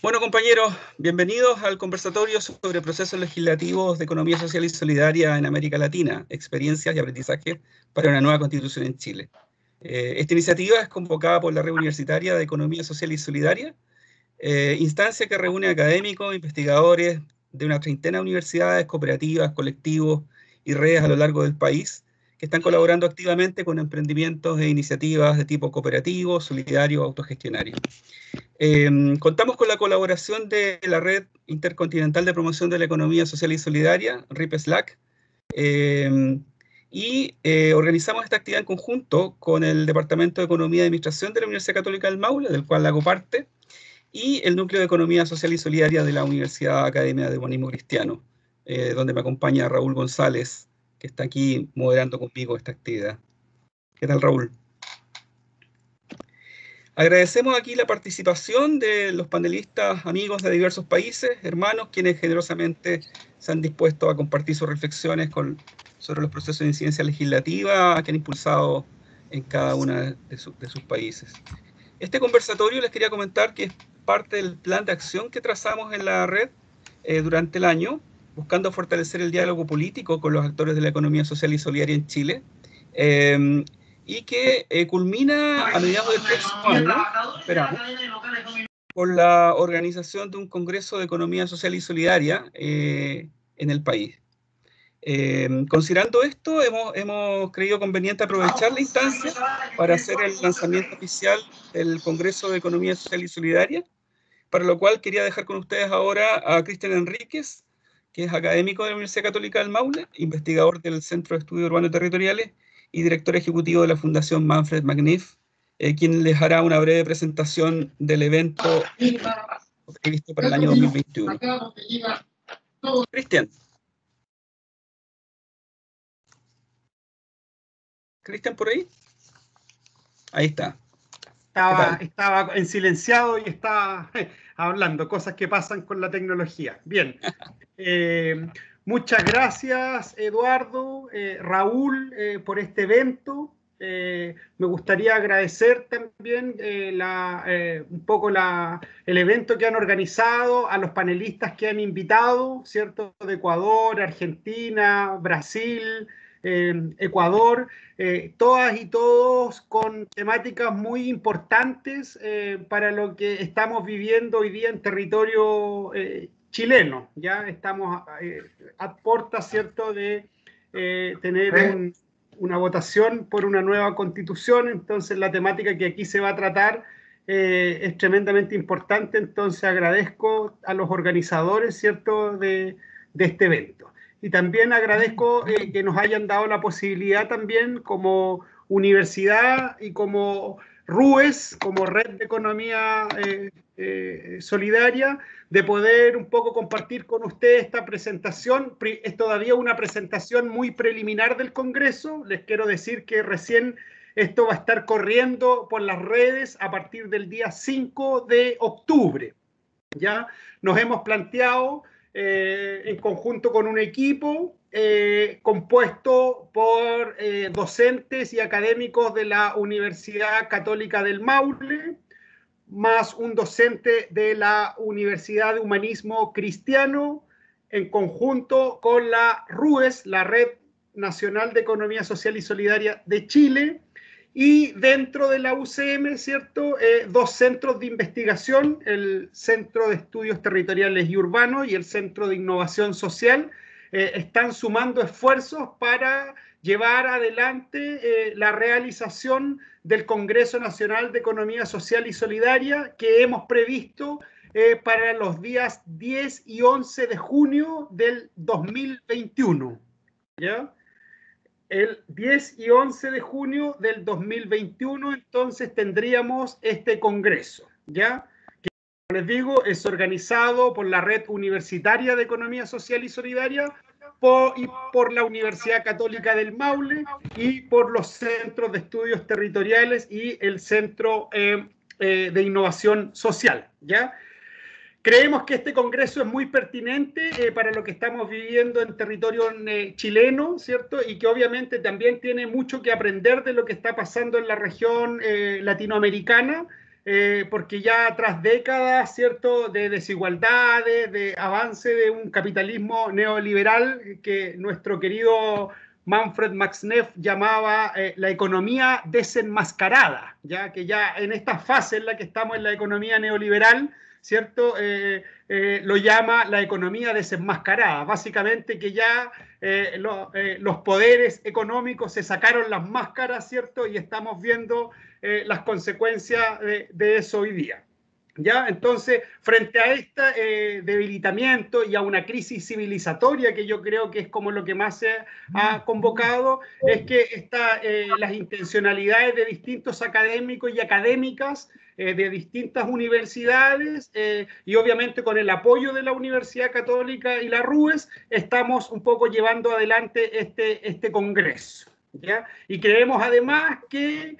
Bueno, compañeros, bienvenidos al conversatorio sobre procesos legislativos de economía social y solidaria en América Latina, experiencias y aprendizaje para una nueva constitución en Chile. Esta iniciativa es convocada por la Red Universitaria de Economía Social y Solidaria, instancia que reúne académicos, investigadores de una treintena de universidades, cooperativas, colectivos y redes a lo largo del país, que están colaborando activamente con emprendimientos e iniciativas de tipo cooperativo, solidario, autogestionario. Contamos con la colaboración de la Red Intercontinental de Promoción de la Economía Social y Solidaria, RIP-SLAC, organizamos esta actividad en conjunto con el Departamento de Economía y Administración de la Universidad Católica del Maule, del cual hago parte, y el Núcleo de Economía Social y Solidaria de la Universidad Academia de Humanismo Cristiano, donde me acompaña Raúl González, que está aquí moderando conmigo esta actividad. ¿Qué tal, Raúl? Agradecemos aquí la participación de los panelistas amigos de diversos países, hermanos, quienes generosamente se han dispuesto a compartir sus reflexiones sobre los procesos de incidencia legislativa que han impulsado en cada uno de sus países. Este conversatorio les quería comentar que es parte del plan de acción que trazamos en la red durante el año, buscando fortalecer el diálogo político con los actores de la economía social y solidaria en Chile, y que culmina a mediados del próximo año, esperamos, con la organización de un Congreso de Economía Social y Solidaria en el país. Considerando esto, hemos creído conveniente aprovechar la instancia para hacer el lanzamiento oficial del Congreso de Economía Social y Solidaria, para lo cual quería dejar con ustedes ahora a Cristian Enríquez, que es académico de la Universidad Católica del Maule, investigador del Centro de Estudios Urbanos Territoriales y director ejecutivo de la Fundación Manfred Magnif, quien les hará una breve presentación del evento previsto para el año 2021. Cristian. ¿Cristian por ahí? Ahí está. Estaba en silenciado y estaba hablando, cosas que pasan con la tecnología. Bien. Muchas gracias, Eduardo, Raúl, por este evento. Me gustaría agradecer también un poco el evento que han organizado, a los panelistas que han invitado, ¿cierto? De Ecuador, Argentina, Brasil, Ecuador, todas y todos con temáticas muy importantes para lo que estamos viviendo hoy día en territorio chileno. Ya estamos a puertas, ¿cierto?, de tener una votación por una nueva constitución. Entonces la temática que aquí se va a tratar es tremendamente importante. Entonces agradezco a los organizadores, ¿cierto?, de este evento. Y también agradezco que nos hayan dado la posibilidad también como universidad y como RUES, como Red de Economía Solidaria, de poder un poco compartir con ustedes esta presentación. Es todavía una presentación muy preliminar del Congreso. Les quiero decir que recién esto va a estar corriendo por las redes a partir del día 5 de octubre. ¿Ya? Nos hemos planteado en conjunto con un equipo compuesto por docentes y académicos de la Universidad Católica del Maule, más un docente de la Universidad de Humanismo Cristiano, en conjunto con la RUES, la Red Nacional de Economía Social y Solidaria de Chile, y dentro de la UCM, ¿cierto? Dos centros de investigación, el Centro de Estudios Territoriales y Urbanos y el Centro de Innovación Social, están sumando esfuerzos para llevar adelante la realización del Congreso Nacional de Economía Social y Solidaria que hemos previsto para los días 10 y 11 de junio del 2021. ¿Ya? El 10 y 11 de junio del 2021, entonces tendríamos este congreso, ¿ya? Que, como les digo, es organizado por la Red Universitaria de Economía Social y Solidaria por la Universidad Católica del Maule y por los Centros de Estudios Territoriales y el Centro de Innovación Social, ¿ya? Creemos que este congreso es muy pertinente para lo que estamos viviendo en territorio chileno, ¿cierto? Y que obviamente también tiene mucho que aprender de lo que está pasando en la región latinoamericana. porque ya tras décadas, ¿cierto?, de desigualdades, de avance de un capitalismo neoliberal que nuestro querido Manfred Max Neff llamaba la economía desenmascarada, ya que ya en esta fase en la que estamos en la economía neoliberal, ¿cierto?, lo llama la economía desenmascarada, básicamente que ya los poderes económicos se sacaron las máscaras, ¿cierto?, y estamos viendo las consecuencias de eso hoy día. ¿Ya? Entonces, frente a este debilitamiento y a una crisis civilizatoria, que yo creo que es como lo que más se ha convocado, es que las intencionalidades de distintos académicos y académicas de distintas universidades y obviamente con el apoyo de la Universidad Católica y la RUES, estamos un poco llevando adelante este congreso. ¿Ya? Y creemos además que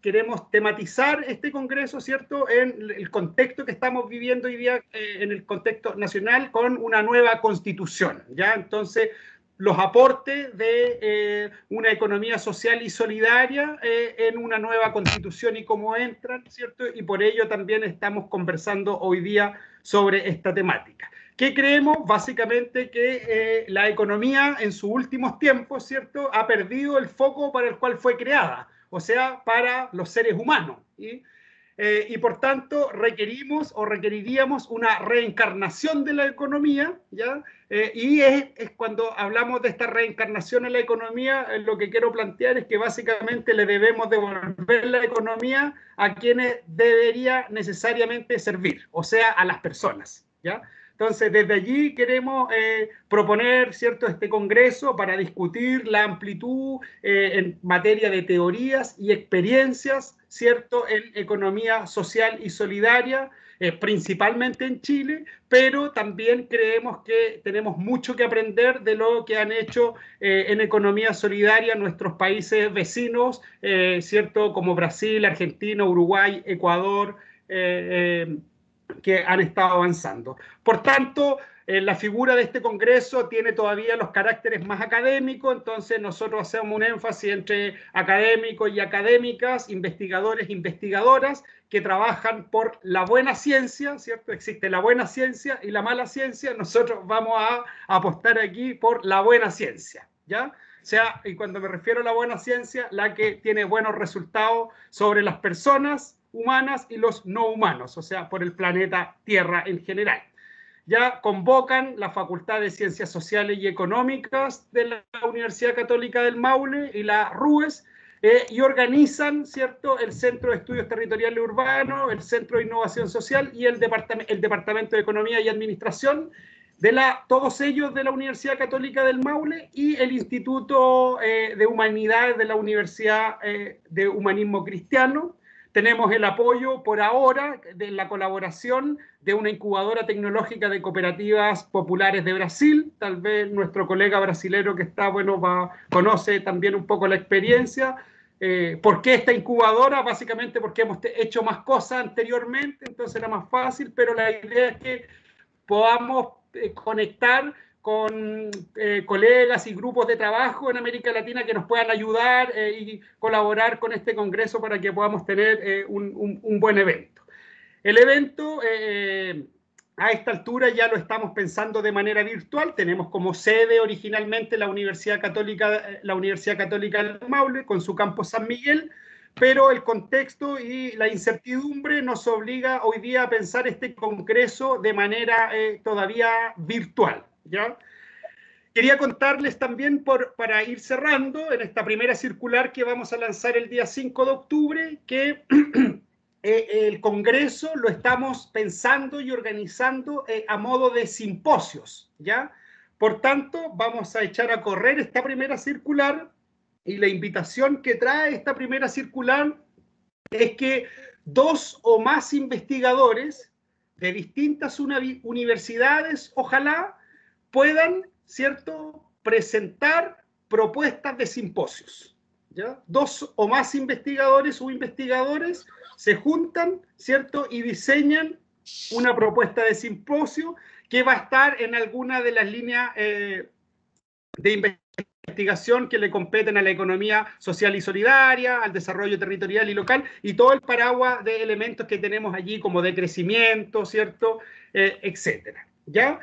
queremos tematizar este congreso, ¿cierto?, en el contexto que estamos viviendo hoy día, en el contexto nacional, con una nueva constitución, ¿ya? Entonces, los aportes de una economía social y solidaria en una nueva constitución y cómo entran, ¿cierto? Y por ello también estamos conversando hoy día sobre esta temática. ¿Qué creemos? Básicamente que la economía en sus últimos tiempos, ¿cierto?, ha perdido el foco para el cual fue creada, o sea, para los seres humanos. Y por tanto requerimos o requeriríamos una reencarnación de la economía, ¿ya? Y es cuando hablamos de esta reencarnación en la economía, lo que quiero plantear es que básicamente le debemos devolver la economía a quienes debería necesariamente servir, o sea, a las personas, ¿ya? Entonces, desde allí queremos proponer, ¿cierto?, este congreso para discutir la amplitud en materia de teorías y experiencias, ¿cierto?, en economía social y solidaria, principalmente en Chile, pero también creemos que tenemos mucho que aprender de lo que han hecho en economía solidaria nuestros países vecinos, ¿cierto?, como Brasil, Argentina, Uruguay, Ecuador, que han estado avanzando. Por tanto, la figura de este congreso tiene todavía los caracteres más académicos, entonces nosotros hacemos un énfasis entre académicos y académicas, investigadores e investigadoras que trabajan por la buena ciencia, ¿cierto? Existe la buena ciencia y la mala ciencia, nosotros vamos a apostar aquí por la buena ciencia, ¿ya? O sea, y cuando me refiero a la buena ciencia, la que tiene buenos resultados sobre las personas humanas y los no humanos, o sea, por el planeta Tierra en general. Ya convocan la Facultad de Ciencias Sociales y Económicas de la Universidad Católica del Maule y la RUES, y organizan, ¿cierto?, el Centro de Estudios Territoriales Urbanos, el Centro de Innovación Social y el Departamento de Economía y Administración, todos ellos de la Universidad Católica del Maule, y el Instituto de Humanidades de la Universidad de Humanismo Cristiano. Tenemos el apoyo por ahora de la colaboración de una incubadora tecnológica de cooperativas populares de Brasil. Tal vez nuestro colega brasilero que está, bueno, conoce también un poco la experiencia. ¿Por qué esta incubadora? Básicamente porque hemos hecho más cosas anteriormente, entonces era más fácil, pero la idea es que podamos conectar con colegas y grupos de trabajo en América Latina que nos puedan ayudar y colaborar con este congreso para que podamos tener un buen evento. El evento, a esta altura ya lo estamos pensando de manera virtual. Tenemos como sede originalmente la Universidad Católica del Maule con su campus San Miguel, pero el contexto y la incertidumbre nos obliga hoy día a pensar este congreso de manera todavía virtual, ¿ya? Quería contarles también, para ir cerrando, en esta primera circular que vamos a lanzar el día 5 de octubre, que el congreso lo estamos pensando y organizando a modo de simposios, ¿ya? Por tanto, vamos a echar a correr esta primera circular, y la invitación que trae esta primera circular es que 2 o más investigadores de distintas universidades, ojalá, puedan, ¿cierto?, presentar propuestas de simposios, ¿ya? 2 o más investigadores o investigadores se juntan, ¿cierto?, y diseñan una propuesta de simposio que va a estar en alguna de las líneas de investigación investigación que le competen a la economía social y solidaria, al desarrollo territorial y local, y todo el paraguas de elementos que tenemos allí, como de crecimiento, ¿cierto? Etcétera. ¿Ya?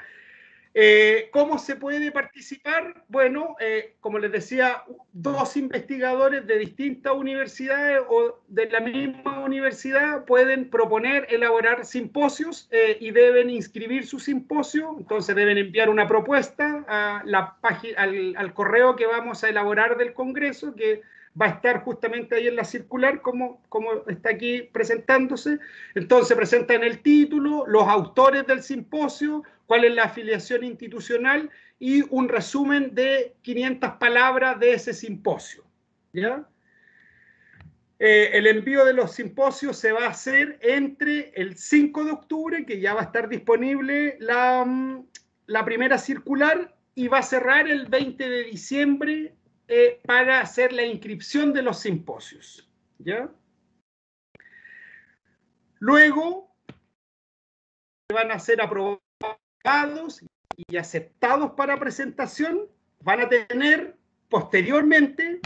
¿Cómo se puede participar? Bueno, como les decía, 2 investigadores de distintas universidades o de la misma universidad pueden proponer, elaborar simposios y deben inscribir su simposio. Entonces deben enviar una propuesta a la página, al correo que vamos a elaborar del Congreso, que va a estar justamente ahí en la circular, como está aquí presentándose. Entonces presentan el título, los autores del simposio, cuál es la afiliación institucional y un resumen de 500 palabras de ese simposio. ¿Ya? El envío de los simposios se va a hacer entre el 5 de octubre, que ya va a estar disponible la primera circular, y va a cerrar el 20 de diciembre para hacer la inscripción de los simposios. ¿Ya? Luego van a ser aprobados y aceptados para presentación, van a tener posteriormente,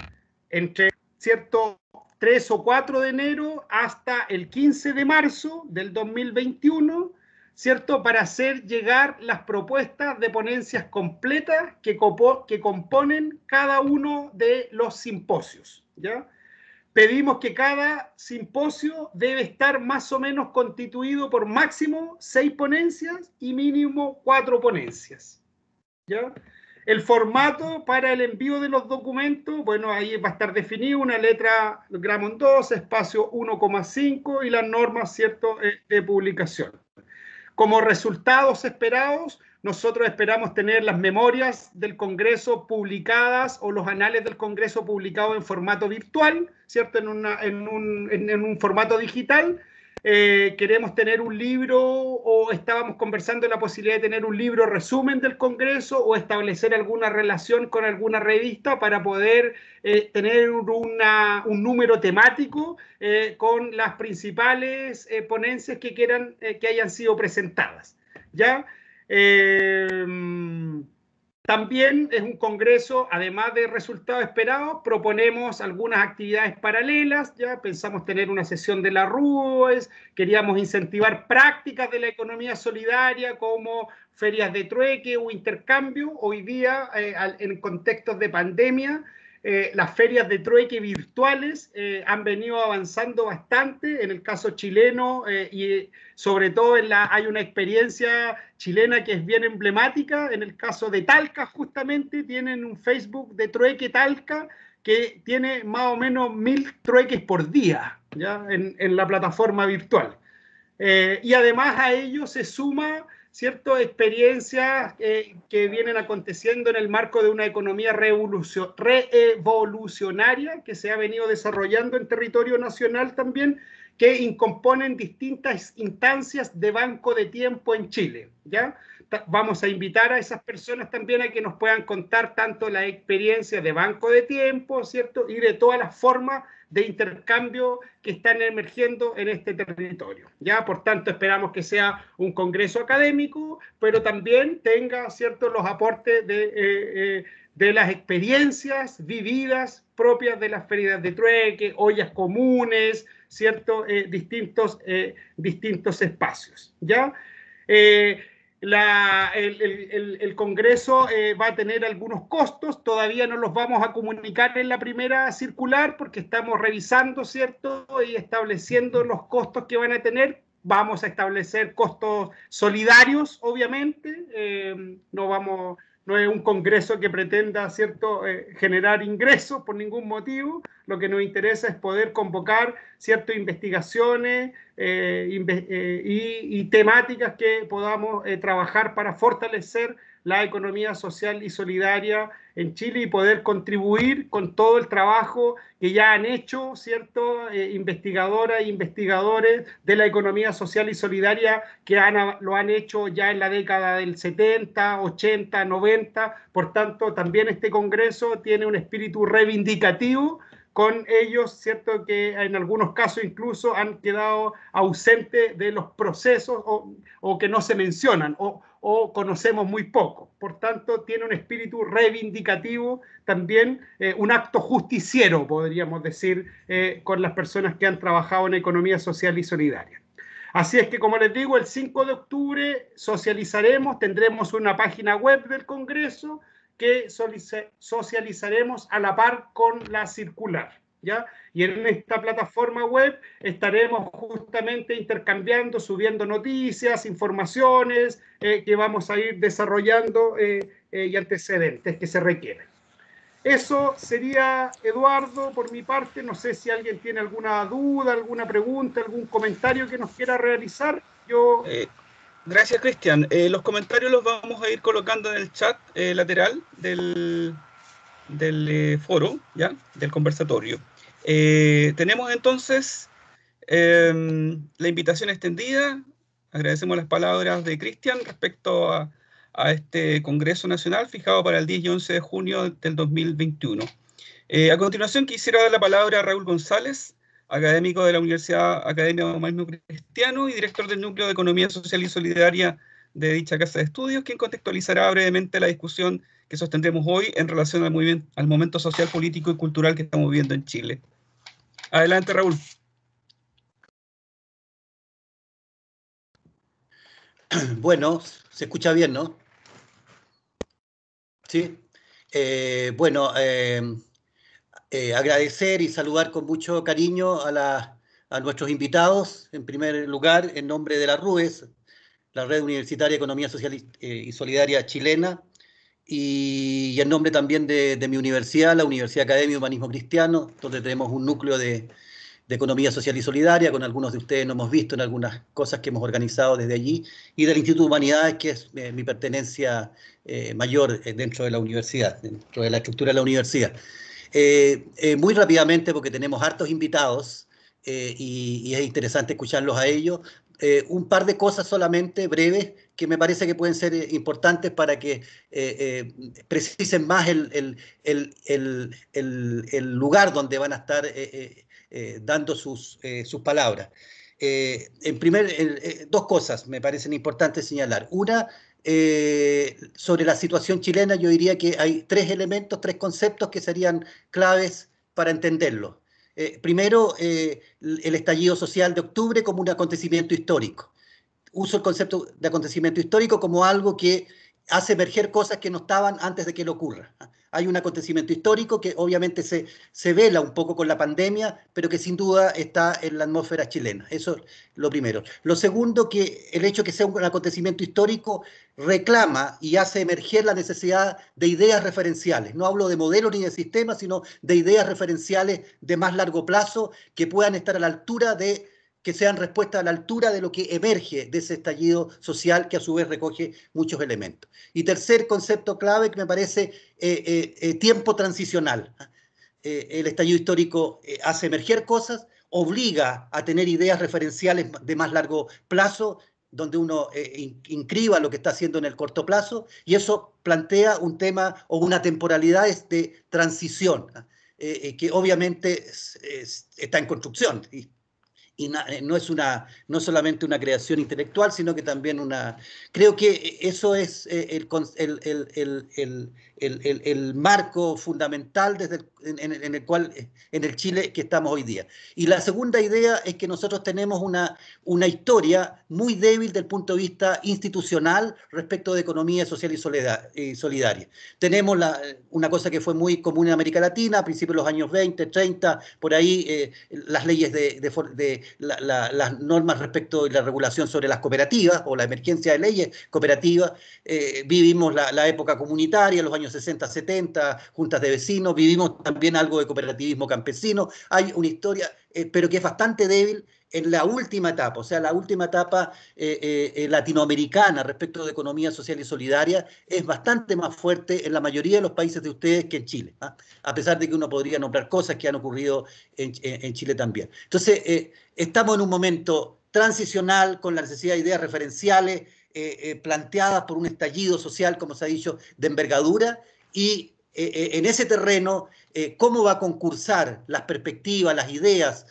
entre cierto 3 o 4 de enero hasta el 15 de marzo del 2021, ¿cierto? Para hacer llegar las propuestas de ponencias completas que componen cada uno de los simposios, ¿ya? Pedimos que cada simposio debe estar más o menos constituido por máximo 6 ponencias y mínimo 4 ponencias. ¿Ya? El formato para el envío de los documentos, bueno, ahí va a estar definido una letra Gramon 2, espacio 1,5 y las normas, ¿cierto?, de publicación. Como resultados esperados, nosotros esperamos tener las memorias del Congreso publicadas o los anales del Congreso publicados en formato virtual, ¿cierto? En un formato digital. Queremos tener un libro, o estábamos conversando la posibilidad de tener un libro resumen del Congreso o establecer alguna relación con alguna revista para poder tener un número temático con las principales ponencias que hayan sido presentadas. ¿Ya? También es un congreso, además de resultados esperados, proponemos algunas actividades paralelas. Ya pensamos tener una sesión de la RUES, queríamos incentivar prácticas de la economía solidaria como ferias de trueque o intercambio. Hoy día, en contextos de pandemia, las ferias de trueque virtuales han venido avanzando bastante. En el caso chileno y sobre todo hay una experiencia chilena que es bien emblemática. En el caso de Talca, justamente, tienen un Facebook de trueque Talca que tiene más o menos 1000 trueques por día, ¿ya? En la plataforma virtual. Y además a ello se suma, ¿cierto?, experiencias que vienen aconteciendo en el marco de una economía revolucionaria que se ha venido desarrollando en territorio nacional también, que componen distintas instancias de banco de tiempo en Chile, ¿ya? Vamos a invitar a esas personas también a que nos puedan contar tanto la experiencia de banco de tiempo, ¿cierto?, y de todas las formas de intercambio que están emergiendo en este territorio. ¿Ya? Por tanto, esperamos que sea un congreso académico, pero también tenga, ¿cierto?, los aportes de las experiencias vividas propias de las ferias de trueque, ollas comunes, ¿cierto?, distintos espacios. ¿Ya? El Congreso va a tener algunos costos, todavía no los vamos a comunicar en la primera circular porque estamos revisando, ¿cierto?, y estableciendo los costos que van a tener. Vamos a establecer costos solidarios, obviamente. No es un congreso que pretenda, ¿cierto?, generar ingresos por ningún motivo. Lo que nos interesa es poder convocar ciertas investigaciones y temáticas que podamos trabajar para fortalecer la economía social y solidaria en Chile y poder contribuir con todo el trabajo que ya han hecho, ¿cierto?, investigadoras e investigadores de la economía social y solidaria que lo han hecho ya en la década del 70, 80, 90. Por tanto, también este congreso tiene un espíritu reivindicativo con ellos, ¿cierto? Que en algunos casos incluso han quedado ausentes de los procesos o que no se mencionan o conocemos muy poco. Por tanto, tiene un espíritu reivindicativo, también un acto justiciero, podríamos decir, con las personas que han trabajado en economía social y solidaria. Así es que, como les digo, el 5 de octubre socializaremos, tendremos una página web del Congreso que socializaremos a la par con la circular, ¿ya? Y en esta plataforma web estaremos justamente intercambiando, subiendo noticias, informaciones que vamos a ir desarrollando y antecedentes que se requieren. Eso sería, Eduardo, por mi parte. No sé si alguien tiene alguna duda, alguna pregunta, algún comentario que nos quiera realizar. Gracias, Cristian. Los comentarios los vamos a ir colocando en el chat lateral del foro, ¿ya? Del conversatorio. Tenemos entonces la invitación extendida. Agradecemos las palabras de Cristian respecto a este Congreso Nacional fijado para el 10 y 11 de junio del 2021. A continuación quisiera dar la palabra a Raúl González, académico de la Universidad Academia de Humanismo Cristiano y director del Núcleo de Economía Social y Solidaria de dicha casa de estudios, quien contextualizará brevemente la discusión que sostendremos hoy en relación al momento social, político y cultural que estamos viviendo en Chile. Adelante, Raúl. Bueno, se escucha bien, ¿no? Sí. Bueno, agradecer y saludar con mucho cariño a nuestros invitados, en primer lugar, en nombre de la RUES, la Red Universitaria de Economía Social y Solidaria Chilena, y en nombre también de mi universidad, la Universidad Academia de Humanismo Cristiano, donde tenemos un núcleo de Economía Social y Solidaria, con algunos de ustedes nos hemos visto en algunas cosas que hemos organizado desde allí, y del Instituto de Humanidades, que es mi pertenencia mayor dentro de la universidad, dentro de la estructura de la universidad. Muy rápidamente, porque tenemos hartos invitados y es interesante escucharlos a ellos, un par de cosas solamente breves que me parece que pueden ser importantes para que precisen más el lugar donde van a estar dando sus palabras. Dos cosas me parecen importantes señalar. Una, sobre la situación chilena, yo diría que hay tres elementos, tres conceptos que serían claves para entenderlo. Primero, el estallido social de octubre como un acontecimiento histórico. Uso el concepto de acontecimiento histórico como algo que hace emerger cosas que no estaban antes de que le ocurra. Hay un acontecimiento histórico que obviamente se vela un poco con la pandemia, pero que sin duda está en la atmósfera chilena. Eso es lo primero. Lo segundo, que el hecho de que sea un acontecimiento histórico reclama y hace emerger la necesidad de ideas referenciales. No hablo de modelos ni de sistemas, sino de ideas referenciales de más largo plazo que puedan estar a la altura de que sean respuestas a la altura de lo que emerge de ese estallido social que a su vez recoge muchos elementos. Y tercer concepto clave que me parece tiempo transicional. El estallido histórico hace emerger cosas, obliga a tener ideas referenciales de más largo plazo, donde uno inscriba lo que está haciendo en el corto plazo, y eso plantea un tema o una temporalidad de transición, que obviamente está en construcción. Y no solamente una creación intelectual, sino que también creo que eso es el marco fundamental en el Chile que estamos hoy día. Y la segunda idea es que nosotros tenemos una historia muy débil del punto de vista institucional respecto de economía social y solidaria. Tenemos una cosa que fue muy común en América Latina a principios de los años 20, 30, por ahí las leyes las normas respecto de la regulación sobre las cooperativas o la emergencia de leyes cooperativas. Vivimos la época comunitaria, los años 60, 70, juntas de vecinos, vivimos también algo de cooperativismo campesino. Hay una historia, pero que es bastante débil en la última etapa, o sea, la última etapa latinoamericana respecto de economía social y solidaria es bastante más fuerte en la mayoría de los países de ustedes que en Chile, ¿eh? A pesar de que uno podría nombrar cosas que han ocurrido en Chile también. Entonces, estamos en un momento transicional con la necesidad de ideas referenciales planteadas por un estallido social, como se ha dicho, de envergadura, y en ese terreno cómo va a concursar las perspectivas, las ideas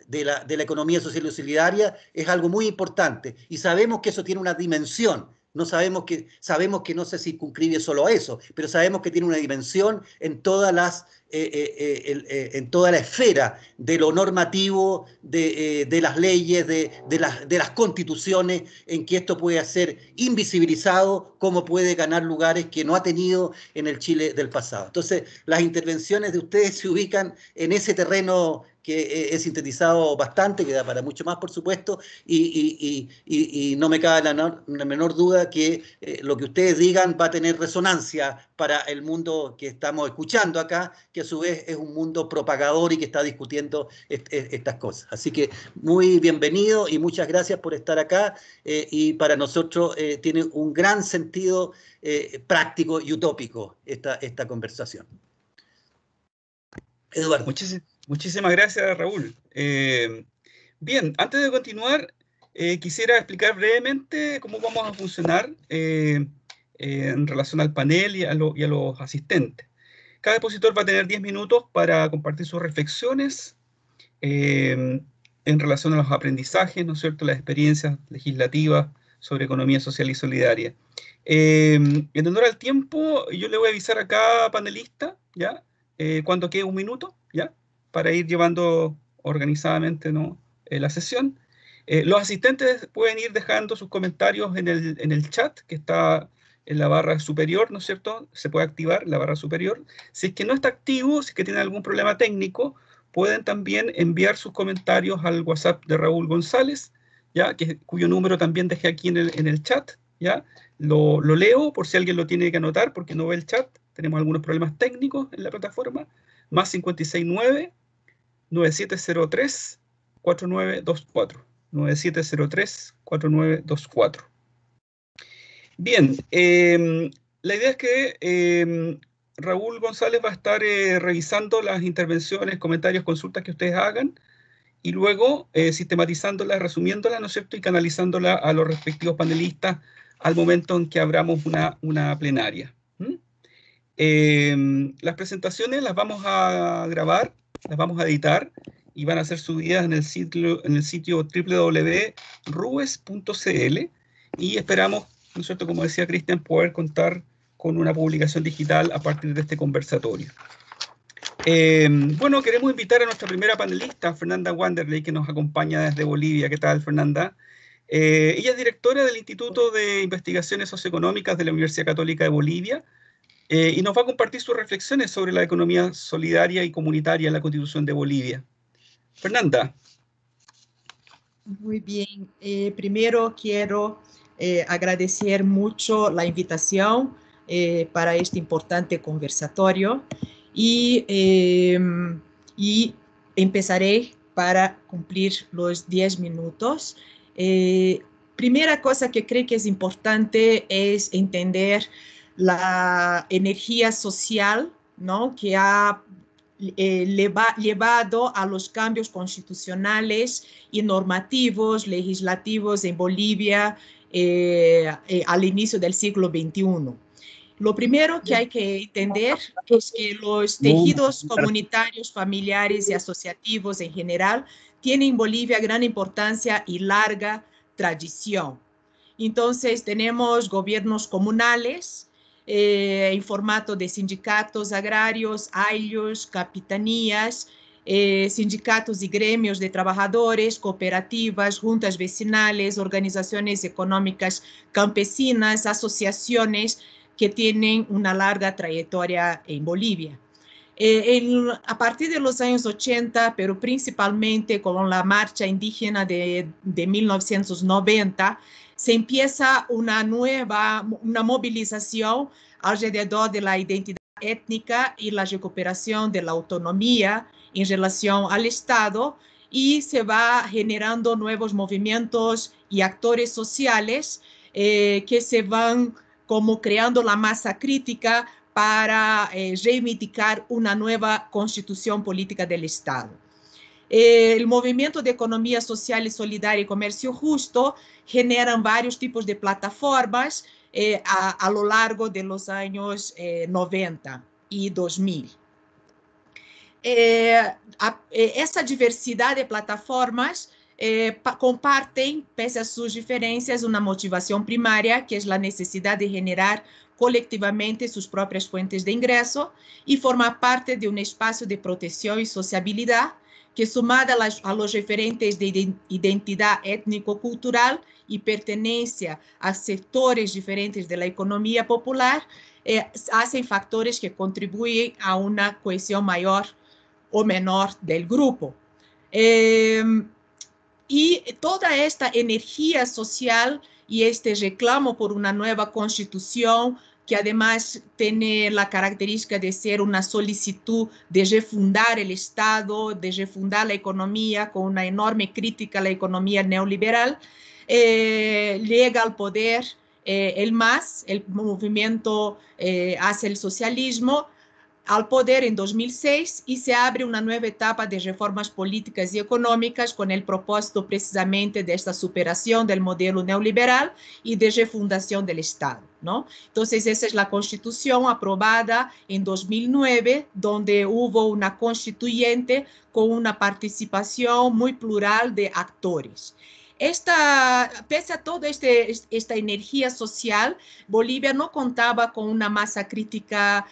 de la economía social y solidaria es algo muy importante. Y sabemos que eso tiene una dimensión. No sabemos que no se circunscribe solo a eso, pero sabemos que tiene una dimensión en toda la esfera de lo normativo, de las leyes, de las constituciones, en que esto puede ser invisibilizado, como puede ganar lugares que no ha tenido en el Chile del pasado. Entonces, las intervenciones de ustedes se ubican en ese terreno que he sintetizado bastante, que da para mucho más, por supuesto, y no me cabe la menor duda que lo que ustedes digan va a tener resonancia para el mundo que estamos escuchando acá, que a su vez es un mundo propagador y que está discutiendo estas cosas. Así que muy bienvenido y muchas gracias por estar acá, y para nosotros tiene un gran sentido práctico y utópico esta conversación. Eduardo. Muchísimas gracias, Raúl. Bien, antes de continuar, quisiera explicar brevemente cómo vamos a funcionar en relación al panel y a los asistentes. Cada expositor va a tener 10 minutos para compartir sus reflexiones en relación a los aprendizajes, ¿no es cierto?, las experiencias legislativas sobre economía social y solidaria. En honor al tiempo, yo le voy a avisar a cada panelista, ¿ya?, cuando quede un minuto, ¿ya?, para ir llevando organizadamente, ¿no?, la sesión. Los asistentes pueden ir dejando sus comentarios en el chat, que está en la barra superior, ¿no es cierto? Se puede activar la barra superior. Si es que no está activo, si es que tienen algún problema técnico, pueden también enviar sus comentarios al WhatsApp de Raúl González, ¿ya?, cuyo número también dejé aquí en el chat, ¿ya? Lo leo por si alguien lo tiene que anotar porque no ve el chat. Tenemos algunos problemas técnicos en la plataforma. Más 569-9703-4924. 9703-4924. Bien, la idea es que Raúl González va a estar revisando las intervenciones, comentarios, consultas que ustedes hagan y luego sistematizándolas, resumiéndolas, ¿no es cierto?, y canalizándolas a los respectivos panelistas al momento en que abramos una plenaria. Las presentaciones las vamos a grabar, las vamos a editar y van a ser subidas en el sitio www.rues.cl y esperamos, ¿no es cierto?, como decía Cristian, poder contar con una publicación digital a partir de este conversatorio. Bueno, queremos invitar a nuestra primera panelista, Fernanda Wanderley, que nos acompaña desde Bolivia. ¿Qué tal, Fernanda? Ella es directora del Instituto de Investigaciones Socioeconómicas de la Universidad Católica de Bolivia y nos va a compartir sus reflexiones sobre la economía solidaria y comunitaria en la Constitución de Bolivia. Fernanda. Muy bien. Primero quiero agradecer mucho la invitación para este importante conversatorio y empezaré para cumplir los 10 minutos. Primera cosa que creo que es importante es entender la energía social, ¿no?, que ha llevado a los cambios constitucionales y normativos, legislativos en Bolivia al inicio del siglo XXI. Lo primero que hay que entender es que los tejidos comunitarios, familiares y asociativos en general tienen en Bolivia gran importancia y larga tradición. Entonces, tenemos gobiernos comunales, en formato de sindicatos agrarios, ayllus, capitanías, sindicatos y gremios de trabajadores, cooperativas, juntas vecinales, organizaciones económicas campesinas, asociaciones que tienen una larga trayectoria en Bolivia. A partir de los años 80, pero principalmente con la marcha indígena de 1990, se empieza una movilización alrededor de la identidad étnica y la recuperación de la autonomía en relación al Estado, y se va generando nuevos movimientos y actores sociales que se van como creando la masa crítica para reivindicar una nueva constitución política del Estado. El movimiento de economía social y solidaria y comercio justo generan varios tipos de plataformas a lo largo de los años 90. y 2000. Essa diversidade de plataformas compartem, pese a suas diferenças, uma motivação primária, que é a necessidade de generar colectivamente suas próprias fontes de ingresso e formar parte de um espaço de proteção e sociabilidade, que sumada a los referentes de identidade étnico-cultural e pertenência a setores diferentes da economia popular, hacen fatores que contribuem a uma coesão maior ou menor do grupo. E toda esta energia social e este reclamo por uma nova Constituição, que además tem a característica de ser uma solicitud de refundar o Estado, de refundar a economia, com uma enorme crítica à economia neoliberal, llega ao poder el MAS, el movimiento hacia el socialismo, al poder en 2006 y se abre una nueva etapa de reformas políticas y económicas con el propósito precisamente de esta superación del modelo neoliberal y de refundación del Estado, ¿no? Entonces, esa es la Constitución aprobada en 2009, donde hubo una constituyente con una participación muy plural de actores. Pese a toda esta energía social, Bolivia no contaba con una masa crítica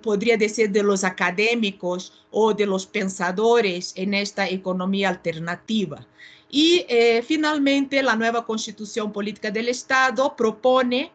podría decir, de los académicos o de los pensadores en esta economía alternativa. Y finalmente, la nueva Constitución Política del Estado propone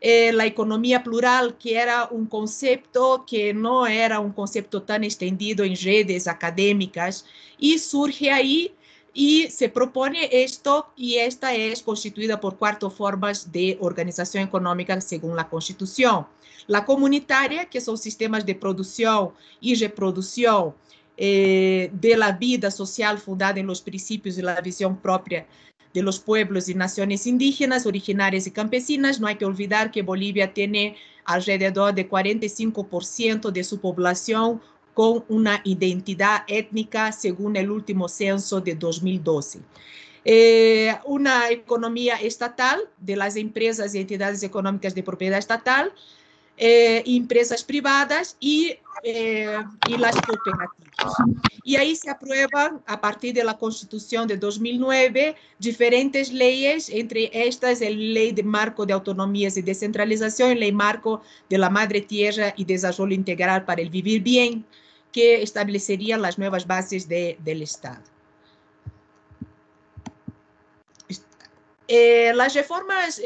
la economía plural, que era un concepto que no era un concepto tan extendido en redes académicas, y surge ahí y se propone esto, y esta es constituida por 4 formas de organización económica según la Constitución. La comunitaria, que son sistemas de producción y reproducción de la vida social fundada en los principios de la visión propia de los pueblos y naciones indígenas, originarias y campesinas. No hay que olvidar que Bolivia tiene alrededor de 45% de su población con una identidad étnica según el último censo de 2012. Una economía estatal de las empresas y entidades económicas de propiedad estatal, empresas privadas y las cooperativas. Y ahí se aprueban, a partir de la Constitución de 2009, diferentes leyes, entre estas la Ley de Marco de Autonomías y Descentralización, Ley Marco de la Madre Tierra y Desarrollo Integral para el Vivir Bien, que establecerían las nuevas bases del Estado. Las reformas,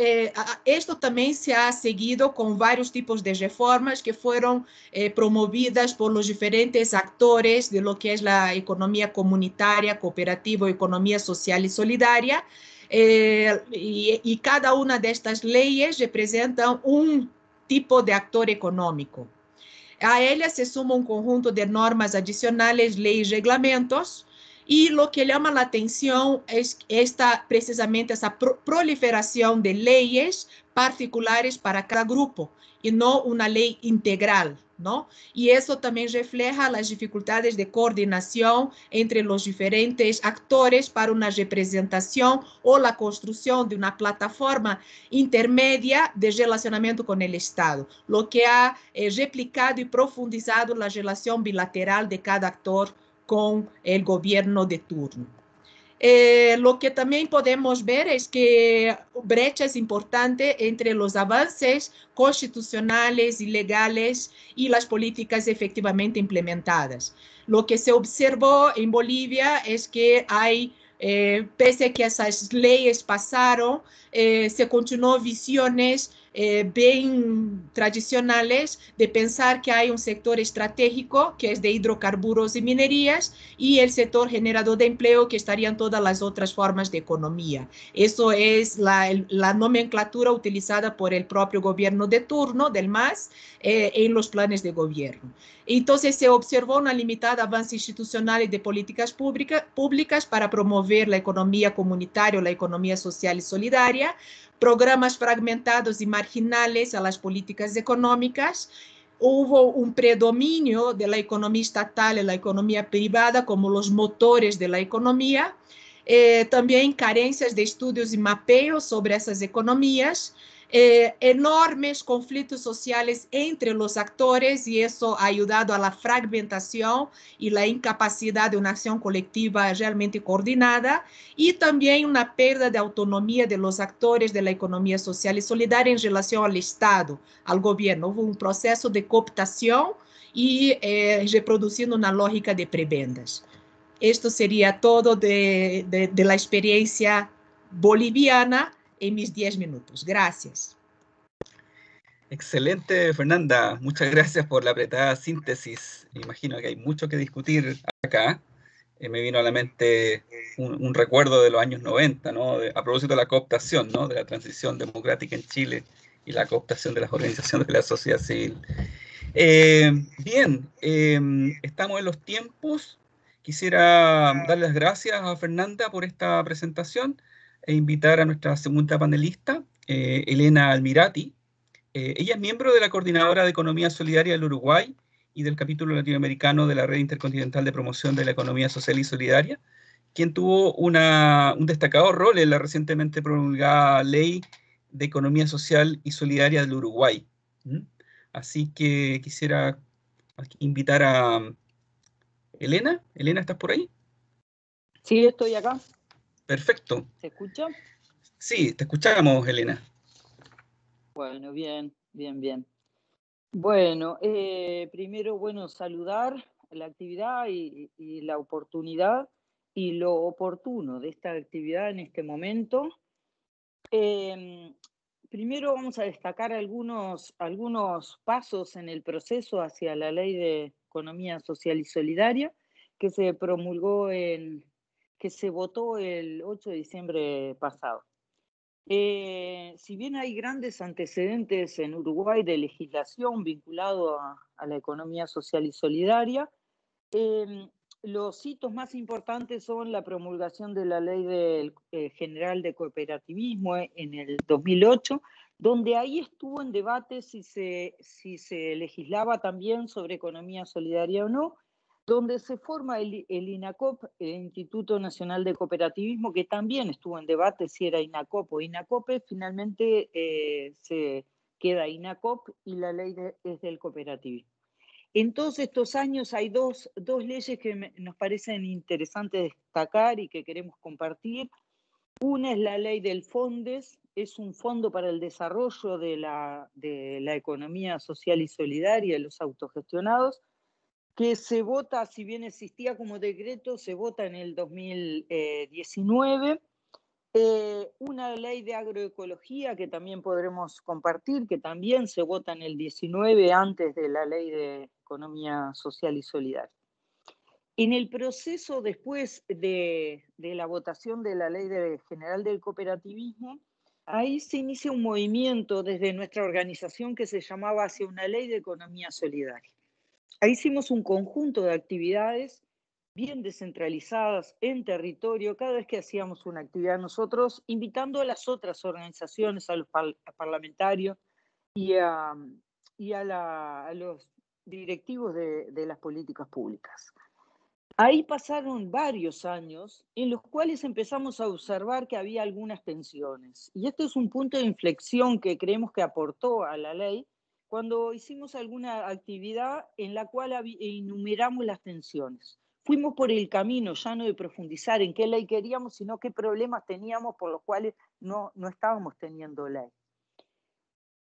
esto también se ha seguido con varios tipos de reformas que fueron promovidas por los diferentes actores de lo que es la economía comunitaria, cooperativa, economía social y solidaria, y cada una de estas leyes representa un tipo de actor económico. A ellas se suma un conjunto de normas adicionales, leyes y reglamentos, y lo que llama la atención es precisamente esa proliferación de leyes particulares para cada grupo y no una ley integral, ¿no? Y eso también refleja las dificultades de coordinación entre los diferentes actores para una representación o la construcción de una plataforma intermedia de relacionamiento con el Estado, lo que ha replicado y profundizado la relación bilateral de cada actor con el gobierno de turno. Lo que también podemos ver es que brechas importantes entre los avances constitucionales y legales y las políticas efectivamente implementadas. Lo que se observó en Bolivia es que hay, pese a que esas leyes pasaron, se continuó visiones bien tradicionales de pensar que hay un sector estratégico que es de hidrocarburos y minerías y el sector generador de empleo que estarían todas las otras formas de economía. Eso es la nomenclatura utilizada por el propio gobierno de turno del MAS en los planes de gobierno. Entonces se observó una limitada avance institucional y de políticas públicas para promover la economía comunitaria o la economía social y solidaria, programas fragmentados y marginales a las políticas económicas. Hubo un predominio de la economía estatal y la economía privada como los motores de la economía. También carencias de estudios y mapeos sobre esas economías. enormes conflictos sociales entre los actores y eso ha ayudado a la fragmentación y la incapacidad de una acción colectiva realmente coordinada y también una pérdida de autonomía de los actores de la economía social y solidaria en relación al Estado, al gobierno. Hubo un proceso de cooptación y reproduciendo una lógica de prebendas. Esto sería todo de la experiencia boliviana en mis 10 minutos. Gracias. Excelente, Fernanda. Muchas gracias por la apretada síntesis. Imagino que hay mucho que discutir acá. Me vino a la mente un recuerdo de los años 90, ¿no? A propósito de la cooptación, ¿no? De la transición democrática en Chile y la cooptación de las organizaciones de la sociedad civil. Bien, estamos en los tiempos. Quisiera darle las gracias a Fernanda por esta presentación e invitar a nuestra segunda panelista, Elena Almirati. Ella es miembro de la Coordinadora de Economía Solidaria del Uruguay y del capítulo latinoamericano de la Red Intercontinental de Promoción de la Economía Social y Solidaria, quien tuvo un destacado rol en la recientemente promulgada Ley de Economía Social y Solidaria del Uruguay. Así que quisiera invitar a Elena. Elena, ¿estás por ahí? Sí, estoy acá. Perfecto. ¿Se escucha? Sí, te escuchamos, Elena. Bueno, bien. Bueno, primero, saludar la actividad y la oportunidad y lo oportuno de esta actividad en este momento. Primero vamos a destacar algunos pasos en el proceso hacia la Ley de Economía Social y Solidaria que se promulgó que se votó el 8 de diciembre pasado. Si bien hay grandes antecedentes en Uruguay de legislación vinculado a la economía social y solidaria, los hitos más importantes son la promulgación de la Ley General de Cooperativismo en el 2008, donde ahí estuvo en debate si se legislaba también sobre economía solidaria o no, donde se forma el INACOP, el Instituto Nacional de Cooperativismo, que también estuvo en debate si era INACOP o INACOPE. Finalmente se queda INACOP y la ley es del cooperativismo. En todos estos años hay dos leyes que nos parecen interesantes destacar y que queremos compartir. Una es la ley del FONDES, es un fondo para el desarrollo de la economía social y solidaria de los autogestionados, que se vota, si bien existía como decreto, se vota en el 2019. Una ley de agroecología que también podremos compartir, que también se vota en el 19 antes de la ley de economía social y solidaria. En el proceso después de la votación de la ley general del cooperativismo, ahí se inicia un movimiento desde nuestra organización que se llamaba Hacia una ley de economía solidaria. Ahí hicimos un conjunto de actividades bien descentralizadas en territorio, cada vez que hacíamos una actividad nosotros, invitando a las otras organizaciones, a los parlamentarios y a los directivos de las políticas públicas. Ahí pasaron varios años en los cuales empezamos a observar que había algunas tensiones. Y este es un punto de inflexión que creemos que aportó a la ley, cuando hicimos alguna actividad en la cual enumeramos las tensiones. Fuimos por el camino ya no de profundizar en qué ley queríamos, sino qué problemas teníamos por los cuales no estábamos teniendo ley.